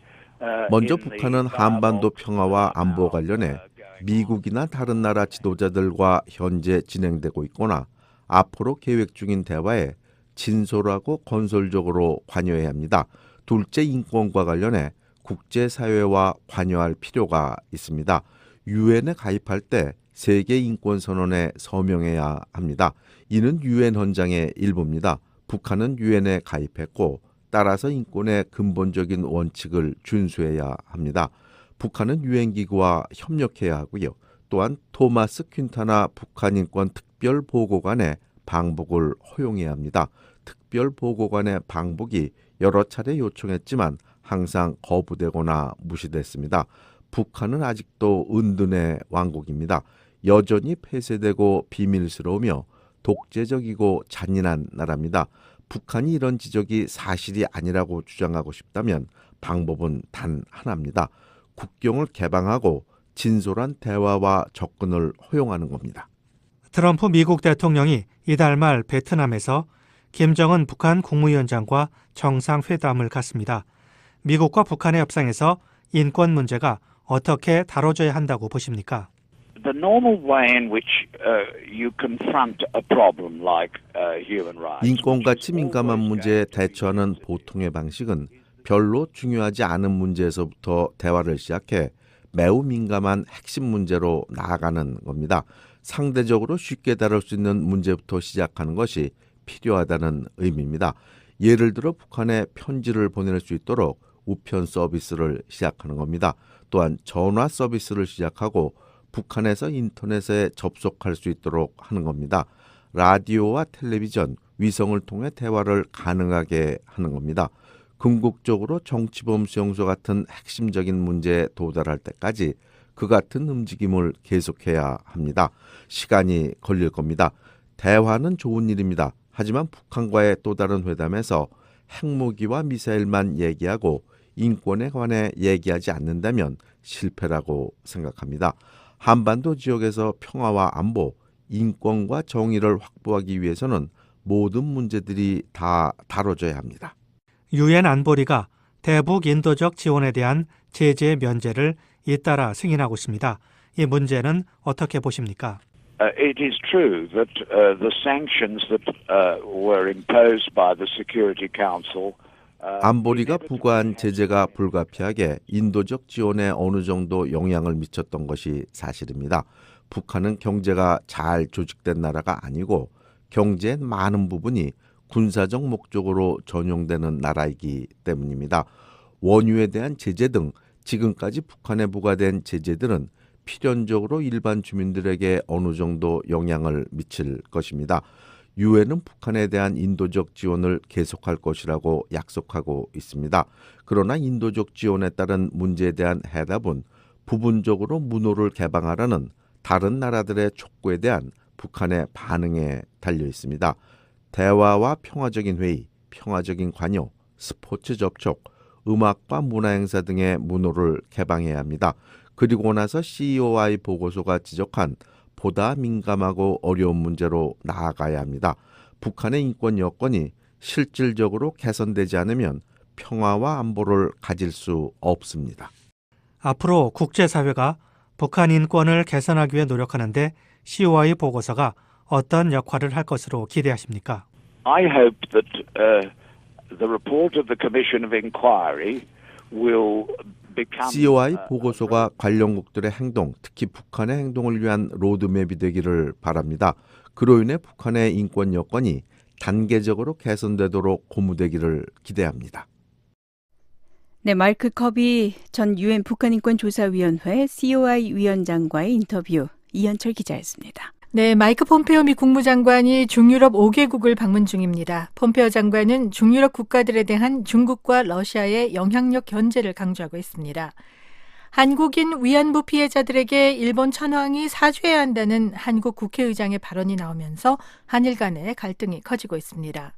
먼저 북한은 한반도 평화와 안보 관련해 미국이나 다른 나라 지도자들과 현재 진행되고 있거나 앞으로 계획 중인 대화에 진솔하고 건설적으로 관여해야 합니다. 둘째, 인권과 관련해 국제사회와 관여할 필요가 있습니다. 유엔에 가입할 때 세계 인권 선언에 서명해야 합니다. 이는 유엔 헌장의 일부입니다. 북한은 유엔에 가입했고 따라서 인권의 근본적인 원칙을 준수해야 합니다. 북한은 유엔 기구와 협력해야 하고요. 또한 토마스 퀸타나 북한 인권 특별 보고관의 방북을 허용해야 합니다. 특별 보고관의 방북이 여러 차례 요청했지만 항상 거부되거나 무시됐습니다. 북한은 아직도 은둔의 왕국입니다. 여전히 폐쇄되고 비밀스러우며 독재적이고 잔인한 나라입니다. 북한이 이런 지적이 사실이 아니라고 주장하고 싶다면 방법은 단 하나입니다. 국경을 개방하고 진솔한 대화와 접근을 허용하는 겁니다. 트럼프 미국 대통령이 이달 말 베트남에서 김정은 북한 국무위원장과 정상회담을 갖습니다. 미국과 북한의 협상에서 인권 문제가 어떻게 다뤄져야 한다고 보십니까? The normal way in which you confront a problem like human rights. 인권같이 민감한 문제에 대처하는 보통의 방식은 별로 중요하지 않은 문제에서부터 대화를 시작해 매우 민감한 핵심 문제로 나아가는 겁니다. 상대적으로 쉽게 다룰 수 있는 문제부터 시작하는 것이 필요하다는 의미입니다. 예를 들어 북한에 편지를 보낼 수 있도록 우편 서비스를 시작하는 겁니다. 또한 전화 서비스를 시작하고 북한에서 인터넷에 접속할 수 있도록 하는 겁니다. 라디오와 텔레비전, 위성을 통해 대화를 가능하게 하는 겁니다. 궁극적으로 정치범 수용소 같은 핵심적인 문제에 도달할 때까지 그 같은 움직임을 계속해야 합니다. 시간이 걸릴 겁니다. 대화는 좋은 일입니다. 하지만 북한과의 또 다른 회담에서 핵무기와 미사일만 얘기하고 인권에 관해 얘기하지 않는다면 실패라고 생각합니다. 한반도 지역에서 평화와 안보, 인권과 정의를 확보하기 위해서는 모든 문제들이 다 다뤄져야 합니다. 유엔 안보리가 대북 인도적 지원에 대한 제재 면제를 잇따라 승인하고 있습니다. 이 문제는 어떻게 보십니까? It is true that the sanctions that were imposed by the Security Council 안보리가 부과한 제재가 불가피하게 인도적 지원에 어느 정도 영향을 미쳤던 것이 사실입니다. 북한은 경제가 잘 조직된 나라가 아니고 경제의 많은 부분이 군사적 목적으로 전용되는 나라이기 때문입니다. 원유에 대한 제재 등 지금까지 북한에 부과된 제재들은 필연적으로 일반 주민들에게 어느 정도 영향을 미칠 것입니다. 유엔은 북한에 대한 인도적 지원을 계속할 것이라고 약속하고 있습니다. 그러나 인도적 지원에 따른 문제에 대한 해답은 부분적으로 문호를 개방하라는 다른 나라들의 촉구에 대한 북한의 반응에 달려 있습니다. 대화와 평화적인 회의, 평화적인 관여, 스포츠 접촉, 음악과 문화행사 등의 문호를 개방해야 합니다. 그리고 나서 CEOI 보고서가 지적한 보다 민감하고 어려운 문제로 나아가야 합니다. 북한의 인권 여건이 실질적으로 개선되지 않으면 평화와 안보를 가질 수 없습니다. 앞으로 국제사회가 북한 인권을 개선하기 위해 노력하는데 COI 보고서가 어떤 역할을 할 것으로 기대하십니까? I hope that the report of the Commission of Inquiry will COI 보고서가 관련국들의 행동, 특히 북한의 행동을 위한 로드맵이 되기를 바랍니다. 그로 인해 북한의 인권 여건이 단계적으로 개선되도록 고무되기를 기대합니다. 네, 마이크 커비 전 유엔 북한인권조사위원회 COI 위원장과의 인터뷰 이현철 기자였습니다. 네, 마이크 폼페오 미 국무장관이 중유럽 5개국을 방문 중입니다. 폼페오 장관은 중유럽 국가들에 대한 중국과 러시아의 영향력 견제를 강조하고 있습니다. 한국인 위안부 피해자들에게 일본 천황이 사죄해야 한다는 한국 국회의장의 발언이 나오면서 한일 간의 갈등이 커지고 있습니다.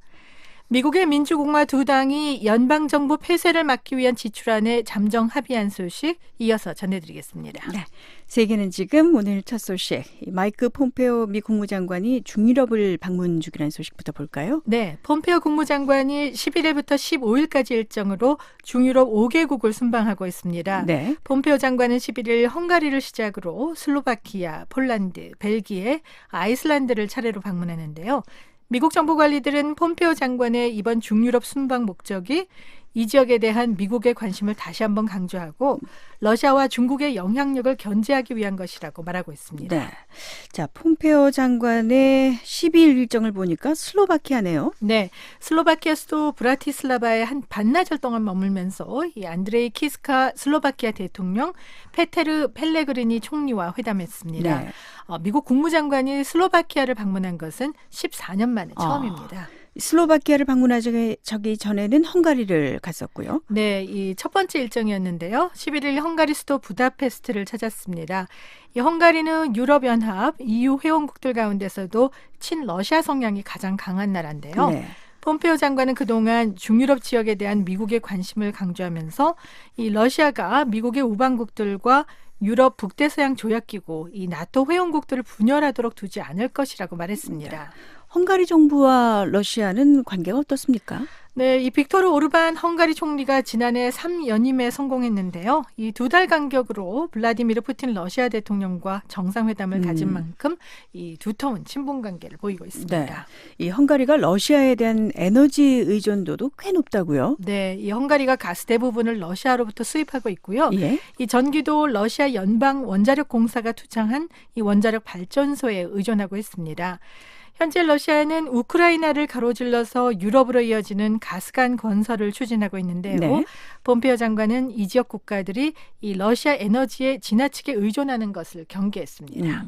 미국의 민주공화 두 당이 연방정부 폐쇄를 막기 위한 지출안에 잠정 합의한 소식 이어서 전해드리겠습니다. 네, 세계는 지금 오늘 첫 소식, 마이크 폼페오 미 국무장관이 중유럽을 방문 중이라는 소식부터 볼까요? 네, 폼페오 국무장관이 11일부터 15일까지 일정으로 중유럽 5개국을 순방하고 있습니다. 네. 폼페오 장관은 11일 헝가리를 시작으로 슬로바키아, 폴란드, 벨기에, 아이슬란드를 차례로 방문했는데요. 미국 정부 관리들은 폼페오 장관의 이번 중유럽 순방 목적이 이 지역에 대한 미국의 관심을 다시 한번 강조하고 러시아와 중국의 영향력을 견제하기 위한 것이라고 말하고 있습니다. 네. 자, 폼페오 장관의 12일 일정을 보니까 슬로바키아네요. 네, 슬로바키아 수도 브라티슬라바에 한 반나절 동안 머물면서 이 안드레이 키스카 슬로바키아 대통령, 페테르 펠레그리니 총리와 회담했습니다. 네. 미국 국무장관이 슬로바키아를 방문한 것은 14년 만에 처음입니다. 슬로바키아를 방문하기 전에는 헝가리를 갔었고요. 네, 이 첫 번째 일정이었는데요. 11일 헝가리 수도 부다페스트를 찾았습니다. 이 헝가리는 유럽연합, EU 회원국들 가운데서도 친러시아 성향이 가장 강한 나라인데요. 네. 폼페오 장관은 그동안 중유럽 지역에 대한 미국의 관심을 강조하면서 이 러시아가 미국의 우방국들과 유럽 북대서양 조약기구, 이 나토 회원국들을 분열하도록 두지 않을 것이라고 말했습니다. 헝가리 정부와 러시아는 관계가 어떻습니까? 네, 이 빅토르 오르반 헝가리 총리가 지난해 3연임에 성공했는데요. 이 2달 간격으로 블라디미르 푸틴 러시아 대통령과 정상회담을 가진 만큼 이 두터운 친분 관계를 보이고 있습니다. 네. 이 헝가리가 러시아에 대한 에너지 의존도도 꽤 높다고요? 네, 이 헝가리가 가스 대부분을 러시아로부터 수입하고 있고요. 예. 이 전기도 러시아 연방 원자력 공사가 투창한 이 원자력 발전소에 의존하고 있습니다. 현재 러시아는 우크라이나를 가로질러서 유럽으로 이어지는 가스관 건설을 추진하고 있는데요. 네. 폼페오 장관은 이 지역 국가들이 이 러시아 에너지에 지나치게 의존하는 것을 경계했습니다.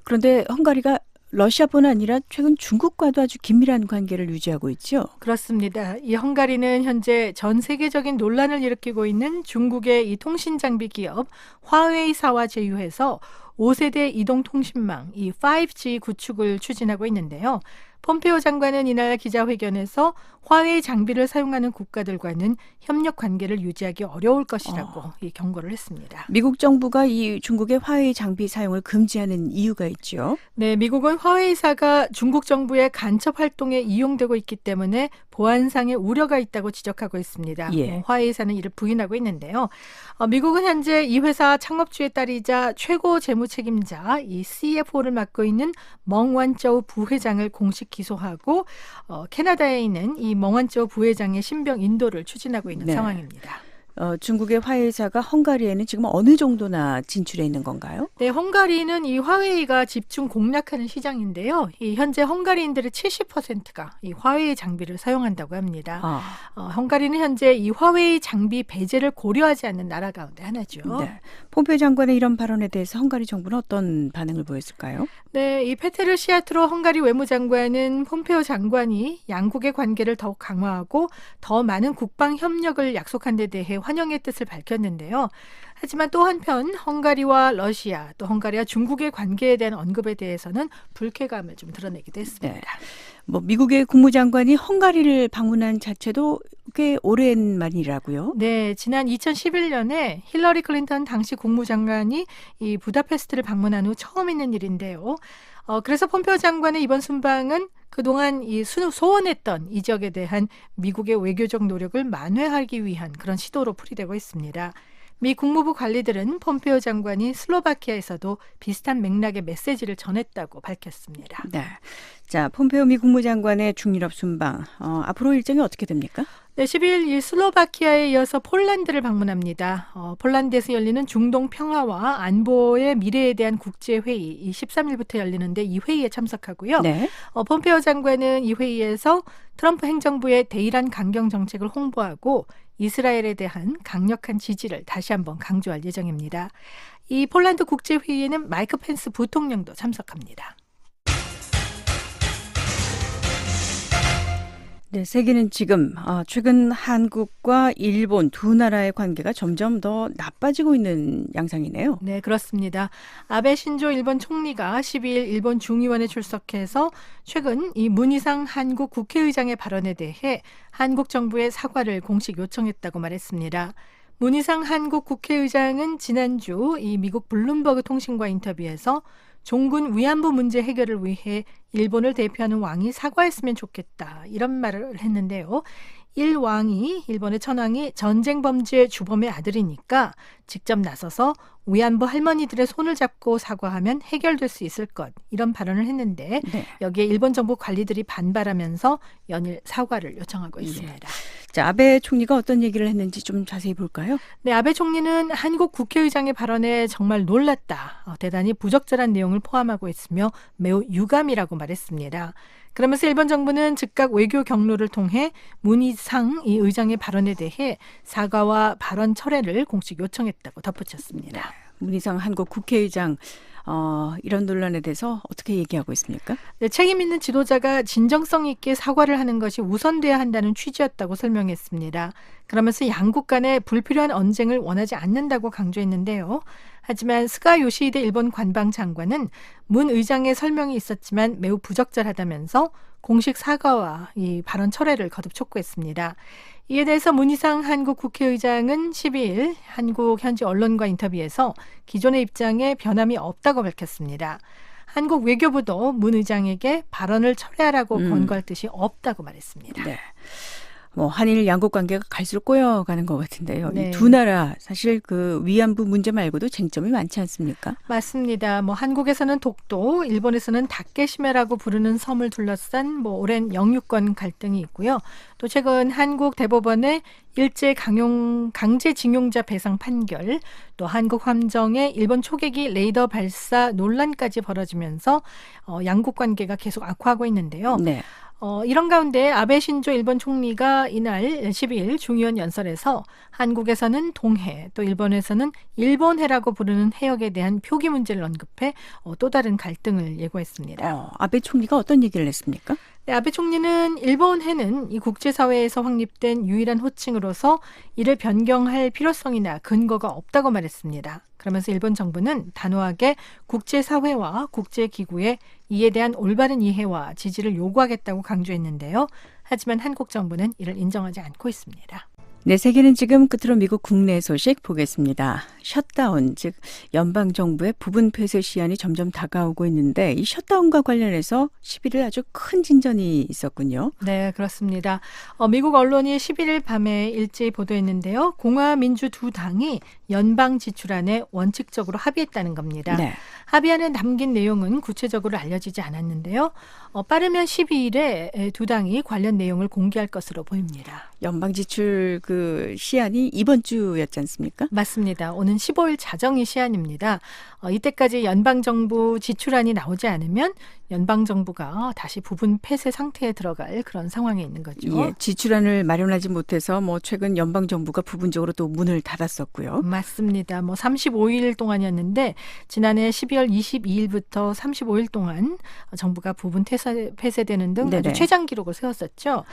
그런데 헝가리가 러시아뿐 아니라 최근 중국과도 아주 긴밀한 관계를 유지하고 있죠. 그렇습니다. 이 헝가리는 현재 전 세계적인 논란을 일으키고 있는 중국의 이 통신 장비 기업 화웨이사와 제휴해서 5세대 이동통신망, 이 5G 구축을 추진하고 있는데요. 폼페오 장관은 이날 기자회견에서 화웨이 장비를 사용하는 국가들과는 협력 관계를 유지하기 어려울 것이라고 이 경고를 했습니다. 미국 정부가 이 중국의 화웨이 장비 사용을 금지하는 이유가 있죠. 네, 미국은 화웨이사가 중국 정부의 간첩 활동에 이용되고 있기 때문에 보안상의 우려가 있다고 지적하고 있습니다. 예. 화웨이사는 이를 부인하고 있는데요. 미국은 현재 이 회사 창업주의 딸이자 최고 재무 책임자 이 CFO를 맡고 있는 멍완쩌우 부회장을 공식 기소하고 캐나다에 있는 이 멍완쩌우 부회장의 신병 인도를 추진하고 있는 네. 상황입니다. 중국의 화웨이사가 헝가리에는 지금 어느 정도나 진출해 있는 건가요? 네, 헝가리는 이 화웨이가 집중 공략하는 시장인데요. 이 현재 헝가리인들의 70%가 이 화웨이 장비를 사용한다고 합니다. 헝가리는 현재 이 화웨이 장비 배제를 고려하지 않는 나라 가운데 하나죠. 네. 폼페오 장관의 이런 발언에 대해서 헝가리 정부는 어떤 반응을 보였을까요? 네, 이 페테르 시아트로 헝가리 외무장관은 폼페오 장관이 양국의 관계를 더욱 강화하고 더 많은 국방 협력을 약속한 데 대해 환영의 뜻을 밝혔는데요. 하지만 또 한편 헝가리와 러시아 또 헝가리와 중국의 관계에 대한 언급에 대해서는 불쾌감을 좀 드러내기도 했습니다. 네. 미국의 국무장관이 헝가리를 방문한 자체도 꽤 오랜 만이라고요? 네, 지난 2011년에 힐러리 클린턴 당시 국무장관이 이 부다페스트를 방문한 후 처음 있는 일인데요. 그래서 폼페오 장관의 이번 순방은 그동안 이 소원했던 이 지역에 대한 미국의 외교적 노력을 만회하기 위한 그런 시도로 풀이되고 있습니다. 미 국무부 관리들은 폼페오 장관이 슬로바키아에서도 비슷한 맥락의 메시지를 전했다고 밝혔습니다. 네. 자, 폼페오 미 국무장관의 중유럽 순방, 앞으로 일정이 어떻게 됩니까? 네, 12일 이 슬로바키아에 이어서 폴란드를 방문합니다. 폴란드에서 열리는 중동 평화와 안보의 미래에 대한 국제회의, 이 13일부터 열리는데 이 회의에 참석하고요. 네. 폼페오 장관은 이 회의에서 트럼프 행정부의 대이란 강경 정책을 홍보하고 이스라엘에 대한 강력한 지지를 다시 한번 강조할 예정입니다. 이 폴란드 국제회의에는 마이크 펜스 부통령도 참석합니다. 네, 세계는 지금 최근 한국과 일본 두 나라의 관계가 점점 더 나빠지고 있는 양상이네요. 네, 그렇습니다. 아베 신조 일본 총리가 12일 일본 중의원에 출석해서 최근 이 문희상 한국 국회의장의 발언에 대해 한국 정부의 사과를 공식 요청했다고 말했습니다. 문희상 한국 국회의장은 지난주 이 미국 블룸버그 통신과 인터뷰에서 종군 위안부 문제 해결을 위해 일본을 대표하는 왕이 사과했으면 좋겠다 이런 말을 했는데요. 일왕이 일본의 천황이 전쟁 범죄 주범의 아들이니까 직접 나서서 위안부 할머니들의 손을 잡고 사과하면 해결될 수 있을 것 이런 발언을 했는데 네. 여기에 일본 정부 관리들이 반발하면서 연일 사과를 요청하고 있습니다. 자, 아베 총리가 어떤 얘기를 했는지 좀 자세히 볼까요? 네, 아베 총리는 한국 국회의장의 발언에 정말 놀랐다. 대단히 부적절한 내용을 포함하고 있으며 매우 유감이라고 말했습니다. 그러면서 일본 정부는 즉각 외교 경로를 통해 문희상 이 의장의 발언에 대해 사과와 발언 철회를 공식 요청했다고 덧붙였습니다. 문희상 한국 국회의장 이런 논란에 대해서 어떻게 얘기하고 있습니까? 네, 책임 있는 지도자가 진정성 있게 사과를 하는 것이 우선돼야 한다는 취지였다고 설명했습니다. 그러면서 양국 간의 불필요한 언쟁을 원하지 않는다고 강조했는데요. 하지만 스가 요시히데 일본 관방장관은 문 의장의 설명이 있었지만 매우 부적절하다면서 공식 사과와 이 발언 철회를 거듭 촉구했습니다. 이에 대해서 문희상 한국 국회의장은 12일 한국 현지 언론과 인터뷰에서 기존의 입장에 변함이 없다고 밝혔습니다. 한국 외교부도 문 의장에게 발언을 철회하라고 권고할 뜻이 없다고 말했습니다. 네. 한일 양국 관계가 갈수록 꼬여가는 것 같은데요. 네. 이 두 나라 사실 그 위안부 문제 말고도 쟁점이 많지 않습니까? 맞습니다. 한국에서는 독도, 일본에서는 다케시메라고 부르는 섬을 둘러싼 오랜 영유권 갈등이 있고요. 또 최근 한국 대법원의 일제 강제징용자 배상 판결, 또 한국 함정의 일본 초계기 레이더 발사 논란까지 벌어지면서 양국 관계가 계속 악화하고 있는데요. 네. 이런 가운데 아베 신조 일본 총리가 이날 12일 중의원 연설에서 한국에서는 동해, 또 일본에서는 일본해라고 부르는 해역에 대한 표기 문제를 언급해 또 다른 갈등을 예고했습니다. 아베 총리가 어떤 얘기를 했습니까? 네, 아베 총리는 일본해는 이 국제사회에서 확립된 유일한 호칭으로서 이를 변경할 필요성이나 근거가 없다고 말했습니다. 그러면서 일본 정부는 단호하게 국제사회와 국제기구에 이에 대한 올바른 이해와 지지를 요구하겠다고 강조했는데요. 하지만 한국 정부는 이를 인정하지 않고 있습니다. 네, 세계는 지금 끝으로 미국 국내 소식 보겠습니다. 셧다운, 즉 연방정부의 부분 폐쇄 시한이 점점 다가오고 있는데 이 셧다운과 관련해서 11일 아주 큰 진전이 있었군요. 네, 그렇습니다. 미국 언론이 11일 밤에 일제히 보도했는데요. 공화 민주 두 당이 연방 지출안에 원칙적으로 합의했다는 겁니다. 네. 합의안에 담긴 내용은 구체적으로 알려지지 않았는데요. 빠르면 12일에 두 당이 관련 내용을 공개할 것으로 보입니다. 연방 지출 그 시한이 이번 주였지 않습니까? 맞습니다. 오는 15일 자정이 시한입니다. 이때까지 연방정부 지출안이 나오지 않으면 연방정부가 다시 부분 폐쇄 상태에 들어갈 그런 상황에 있는 거죠. 예, 지출안을 마련하지 못해서 최근 연방정부가 부분적으로 또 문을 닫았었고요. 맞습니다. 35일 동안이었는데 지난해 12월 22일부터 35일 동안 정부가 부분 폐쇄되는 등 아주 최장 기록을 세웠었죠.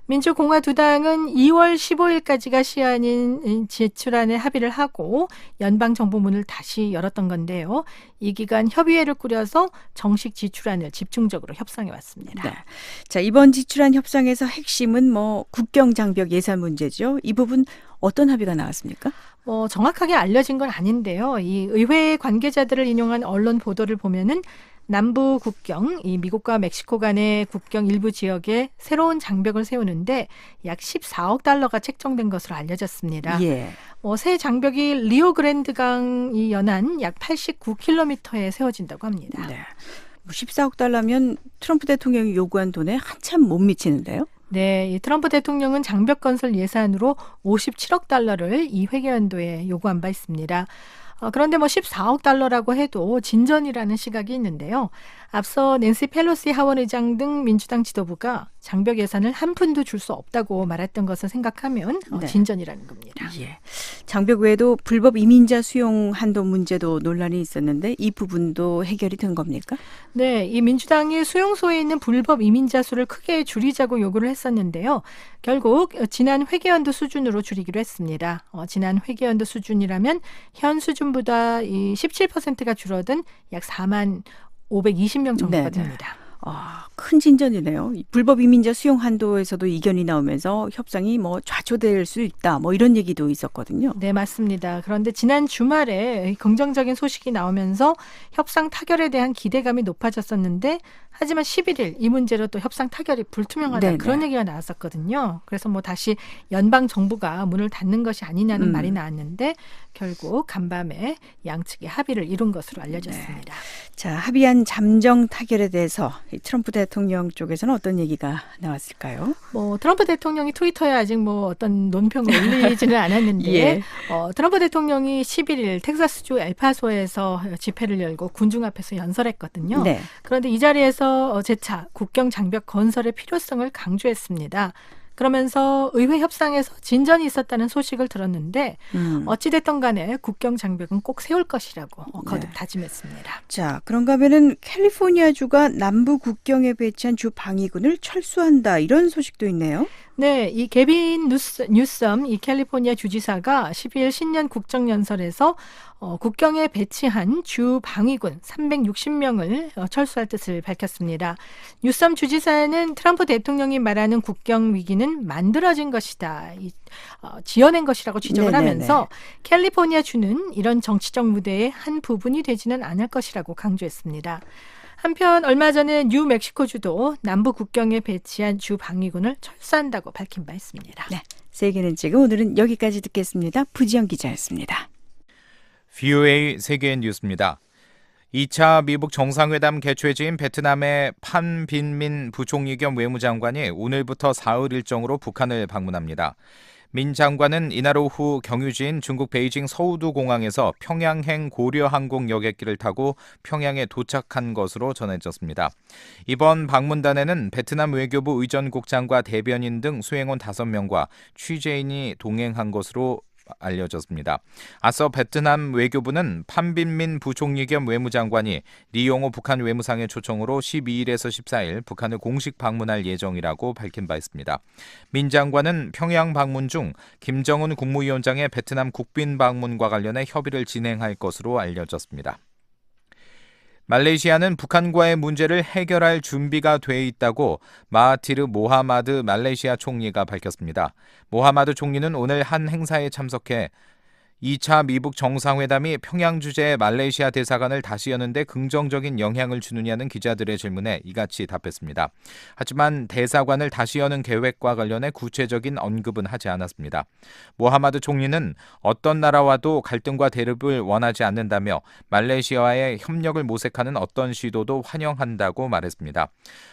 민주공화 두 당은 2월 15일까지가 시한인 지출안에 합의를 하고 연방정부 문을 다시 열었던 건데요. 이 기간 협의회를 꾸려서 정식 지출안을 집중적으로 협상해 왔습니다. 네. 자, 이번 지출안 협상에서 핵심은 국경 장벽 예산 문제죠. 이 부분 어떤 합의가 나왔습니까? 정확하게 알려진 건 아닌데요. 이 의회 관계자들을 인용한 언론 보도를 보면은 남부 국경, 이 미국과 멕시코 간의 국경 일부 지역에 새로운 장벽을 세우는데 약 14억 달러가 책정된 것으로 알려졌습니다. 예. 새 장벽이 리오그랜드 강이 연한 약 89km에 세워진다고 합니다. 네. 14억 달러면 트럼프 대통령이 요구한 돈에 한참 못 미치는데요? 네, 이 트럼프 대통령은 장벽 건설 예산으로 57억 달러를 이 회계연도에 요구한 바 있습니다. 그런데 14억 달러라고 해도 진전이라는 시각이 있는데요. 앞서 낸시 펠로시 하원의장 등 민주당 지도부가 장벽 예산을 한 푼도 줄 수 없다고 말했던 것을 생각하면 진전이라는 겁니다. 예. 장벽 외에도 불법 이민자 수용 한도 문제도 논란이 있었는데 이 부분도 해결이 된 겁니까? 네, 이 민주당이 수용소에 있는 불법 이민자 수를 크게 줄이자고 요구를 했었는데요. 결국 지난 회계연도 수준으로 줄이기로 했습니다. 지난 회계연도 수준이라면 현 수준보다 이 17%가 줄어든 약 4만 520명 정도가 됩니다. 큰 진전이네요. 불법 이민자 수용 한도에서도 이견이 나오면서 협상이 좌초될 수 있다. 이런 얘기도 있었거든요. 네, 맞습니다. 그런데 지난 주말에 긍정적인 소식이 나오면서 협상 타결에 대한 기대감이 높아졌었는데 하지만 11일 이 문제로 또 협상 타결이 불투명하다 네네. 그런 얘기가 나왔었거든요. 그래서 뭐 다시 연방 정부가 문을 닫는 것이 아니냐는 말이 나왔는데 결국 간밤에 양측이 합의를 이룬 것으로 알려졌습니다. 자, 합의한 잠정 타결에 대해서 이 트럼프 대통령 쪽에서는 어떤 얘기가 나왔을까요? 뭐 트럼프 대통령이 트위터에 아직 뭐 어떤 논평을 올리지는 않았는데 예. 트럼프 대통령이 11일 텍사스주 엘파소에서 집회를 열고 군중 앞에서 연설했거든요. 네. 그런데 이 자리에서 재차 국경 장벽 건설의 필요성을 강조했습니다. 그러면서 의회 협상에서 진전이 있었다는 소식을 들었는데 어찌됐든 간에 국경 장벽은 꼭 세울 것이라고 거듭 다짐했습니다. 자, 그런가 하면은 캘리포니아주가 남부 국경에 배치한 주 방위군을 철수한다 이런 소식도 있네요. 네, 이 게빈 뉴섬 이 캘리포니아 주지사가 12일 신년 국정연설에서 국경에 배치한 주 방위군 360명을 철수할 뜻을 밝혔습니다. 뉴섬 주지사는 트럼프 대통령이 말하는 국경 위기는 만들어진 것이다, 지어낸 것이라고 지적을 네네네. 하면서 캘리포니아 주는 이런 정치적 무대의 한 부분이 되지는 않을 것이라고 강조했습니다. 한편 얼마 전에 뉴멕시코주도 남부 국경에 배치한 주 방위군을 철수한다고 밝힌 바 있습니다. 네, 세계는 지금 오늘은 여기까지 듣겠습니다. 부지영 기자였습니다. VOA 세계 뉴스입니다. 2차 미북 정상회담 개최지인 베트남의 판 빈민 부총리 겸 외무장관이 오늘부터 사흘 일정으로 북한을 방문합니다. 민 장관은 이날 오후 경유지인 중국 베이징 서우두 공항에서 평양행 고려항공 여객기를 타고 평양에 도착한 것으로 전해졌습니다. 이번 방문단에는 베트남 외교부 의전국장과 대변인 등 수행원 5명과 취재인이 동행한 것으로 알려졌습니다. 앞서 베트남 외교부는 판빈민 부총리 겸 외무장관이 리용호 북한 외무상의 초청으로 12일에서 14일 북한을 공식 방문할 예정이라고 밝힌 바 있습니다. 민 장관은 평양 방문 중 김정은 국무위원장의 베트남 국빈 방문과 관련해 협의를 진행할 것으로 알려졌습니다. 말레이시아는 북한과의 문제를 해결할 준비가 돼 있다고 마하티르 모하마드 말레이시아 총리가 밝혔습니다. 모하마드 총리는 오늘 한 행사에 참석해 2차 미북 정상회담이 평양 주재의 말레이시아 대사관을 다시 여는데 긍정적인 영향을 주느냐는 기자들의 질문에 이같이 답했습니다. 하지만 대사관을 다시 여는 계획과 관련해 구체적인 언급은 하지 않았습니다. 모하마드 총리는 어떤 나라와도 갈등과 대립을 원하지 않는다며 말레이시아와의 협력을 모색하는 어떤 시도도 환영한다고 말했습니다.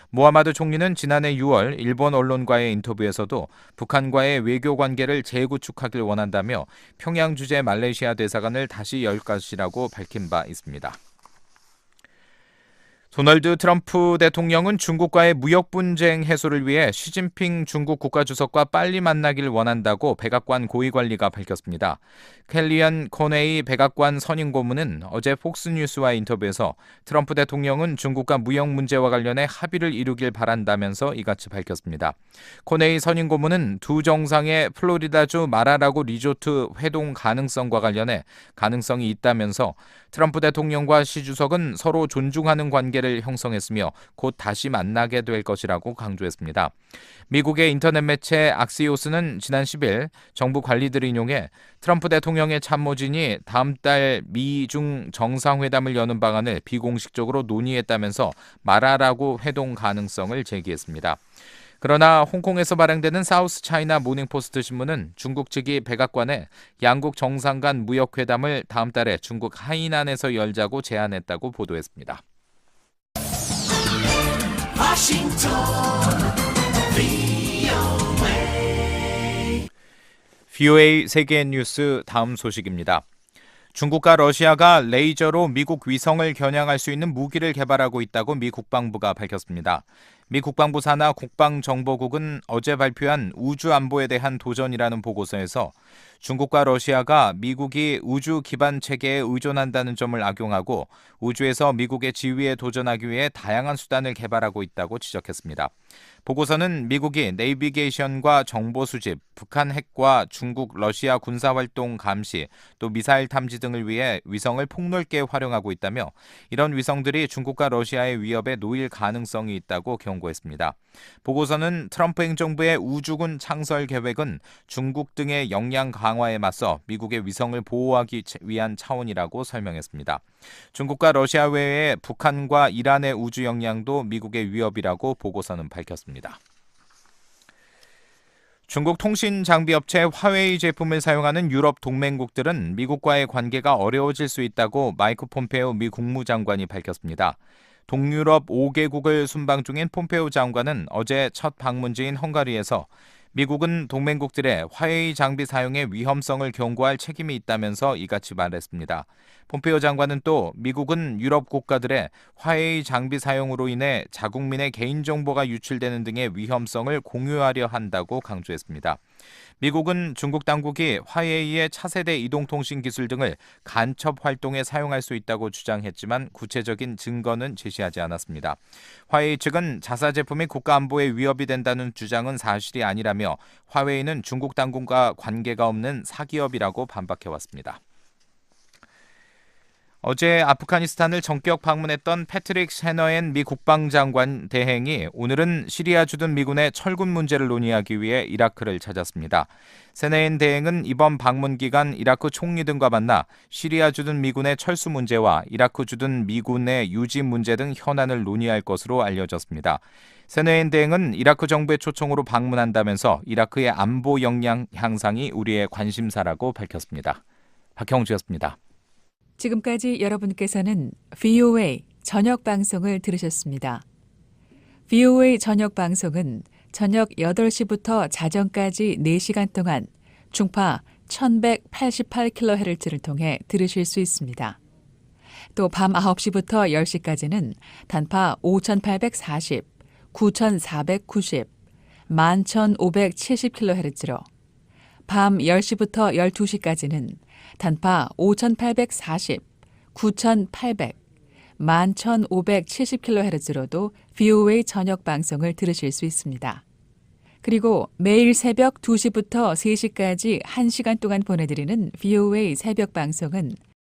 모하마드 총리는 지난해 6월 일본 언론과의 인터뷰에서도 북한과의 외교 관계를 재구축하길 원한다며 평양 주재 말레이시아 대사관을 다시 열 것이라고 밝힌 바 있습니다. 도널드 트럼프 대통령은 중국과의 무역 분쟁 해소를 위해 시진핑 중국 국가주석과 빨리 만나길 원한다고 백악관 고위관리가 밝혔습니다. 켈리언 코네이 백악관 선임 고문은 어제 폭스뉴스와 인터뷰에서 트럼프 대통령은 중국과 무역 문제와 관련해 합의를 이루길 바란다면서 이같이 밝혔습니다. 코네이 선임 고문은 두 정상의 플로리다주 마라라고 리조트 회동 가능성과 관련해 가능성이 있다면서 트럼프 대통령과 시 주석은 서로 존중하는 관계를 형성했으며 곧 다시 만나게 될 것이라고 강조했습니다. 미국의 인터넷 매체 악시오스는 지난 10일 정부 관리들을 인용해 트럼프 대통령의 참모진이 다음 달 미중 정상회담을 여는 방안을 비공식적으로 논의했다면서 마라라고 회동 가능성을 제기했습니다. 그러나 홍콩에서 발행되는 사우스 차이나 모닝포스트 신문은 중국 측이 백악관에 양국 정상 간 무역회담을 다음 달에 중국 하이난에서 열자고 제안했다고 보도했습니다. 워싱턴 VOA 세계 뉴스 다음 소식입니다. 중국과 러시아가 레이저로 미국 위성을 겨냥할 수 있는 무기를 개발하고 있다고 미 국방부가 밝혔습니다. 미 국방부 산하 국방정보국은 어제 발표한 우주 안보에 대한 도전이라는 보고서에서 중국과 러시아가 미국이 우주 기반 체계에 의존한다는 점을 악용하고 우주에서 미국의 지위에 도전하기 위해 다양한 수단을 개발하고 있다고 지적했습니다. 보고서는 미국이 내비게이션과 정보 수집, 북한 핵과 중국, 러시아 군사활동 감시, 또 미사일 탐지 등을 위해 위성을 폭넓게 활용하고 있다며 이런 위성들이 중국과 러시아의 위협에 놓일 가능성이 있다고 경고했습니다. 경고했습니다. 보고서는 트럼프 행정부의 우주군 창설 계획은 중국 등의 역량 강화에 맞서 미국의 위성을 보호하기 위한 차원이라고 설명했습니다. 중국과 러시아 외에 북한과 이란의 우주 역량도 미국의 위협이라고 보고서는 밝혔습니다. 중국 통신 장비 업체 화웨이 제품을 사용하는 유럽 동맹국들은 미국과의 관계가 어려워질 수 있다고 마이크 폼페오 미 국무장관이 밝혔습니다. 동유럽 5개국을 순방 중인 폼페오 장관은 어제 첫 방문지인 헝가리에서 미국은 동맹국들의 화웨이 장비 사용의 위험성을 경고할 책임이 있다면서 이같이 말했습니다. 폼페오 장관은 또 미국은 유럽 국가들의 화웨이 장비 사용으로 인해 자국민의 개인정보가 유출되는 등의 위험성을 공유하려 한다고 강조했습니다. 미국은 중국 당국이 화웨이의 차세대 이동통신 기술 등을 간첩 활동에 사용할 수 있다고 주장했지만 구체적인 증거는 제시하지 않았습니다. 화웨이 측은 자사 제품이 국가 안보에 위협이 된다는 주장은 사실이 아니라며 화웨이는 중국 당국과 관계가 없는 사기업이라고 반박해왔습니다. 어제 아프가니스탄을 전격 방문했던 패트릭 셰너엔 미 국방장관 대행이 오늘은 시리아 주둔 미군의 철군 문제를 논의하기 위해 이라크를 찾았습니다. 셰너엔 대행은 이번 방문 기간 이라크 총리 등과 만나 시리아 주둔 미군의 철수 문제와 이라크 주둔 미군의 유지 문제 등 현안을 논의할 것으로 알려졌습니다. 셰너엔 대행은 이라크 정부의 초청으로 방문한다면서 이라크의 안보 역량 향상이 우리의 관심사라고 밝혔습니다. 박형주였습니다. 지금까지 여러분께서는 VOA 저녁 방송을 들으셨습니다. VOA 저녁 방송은 저녁 8시부터 자정까지 4시간 동안 중파 1188kHz를 통해 들으실 수 있습니다. 또 밤 9시부터 10시까지는 단파 5840, 9490, 11570kHz로 밤 10시부터 12시까지는 단파 5840, 9800, 11570kHz로도 VOA 저녁 방송을 들으실 수 있습니다. 그리고 매일 새벽 2시부터 3시까지 1시간 동안 보내드리는 VOA 새벽 방송은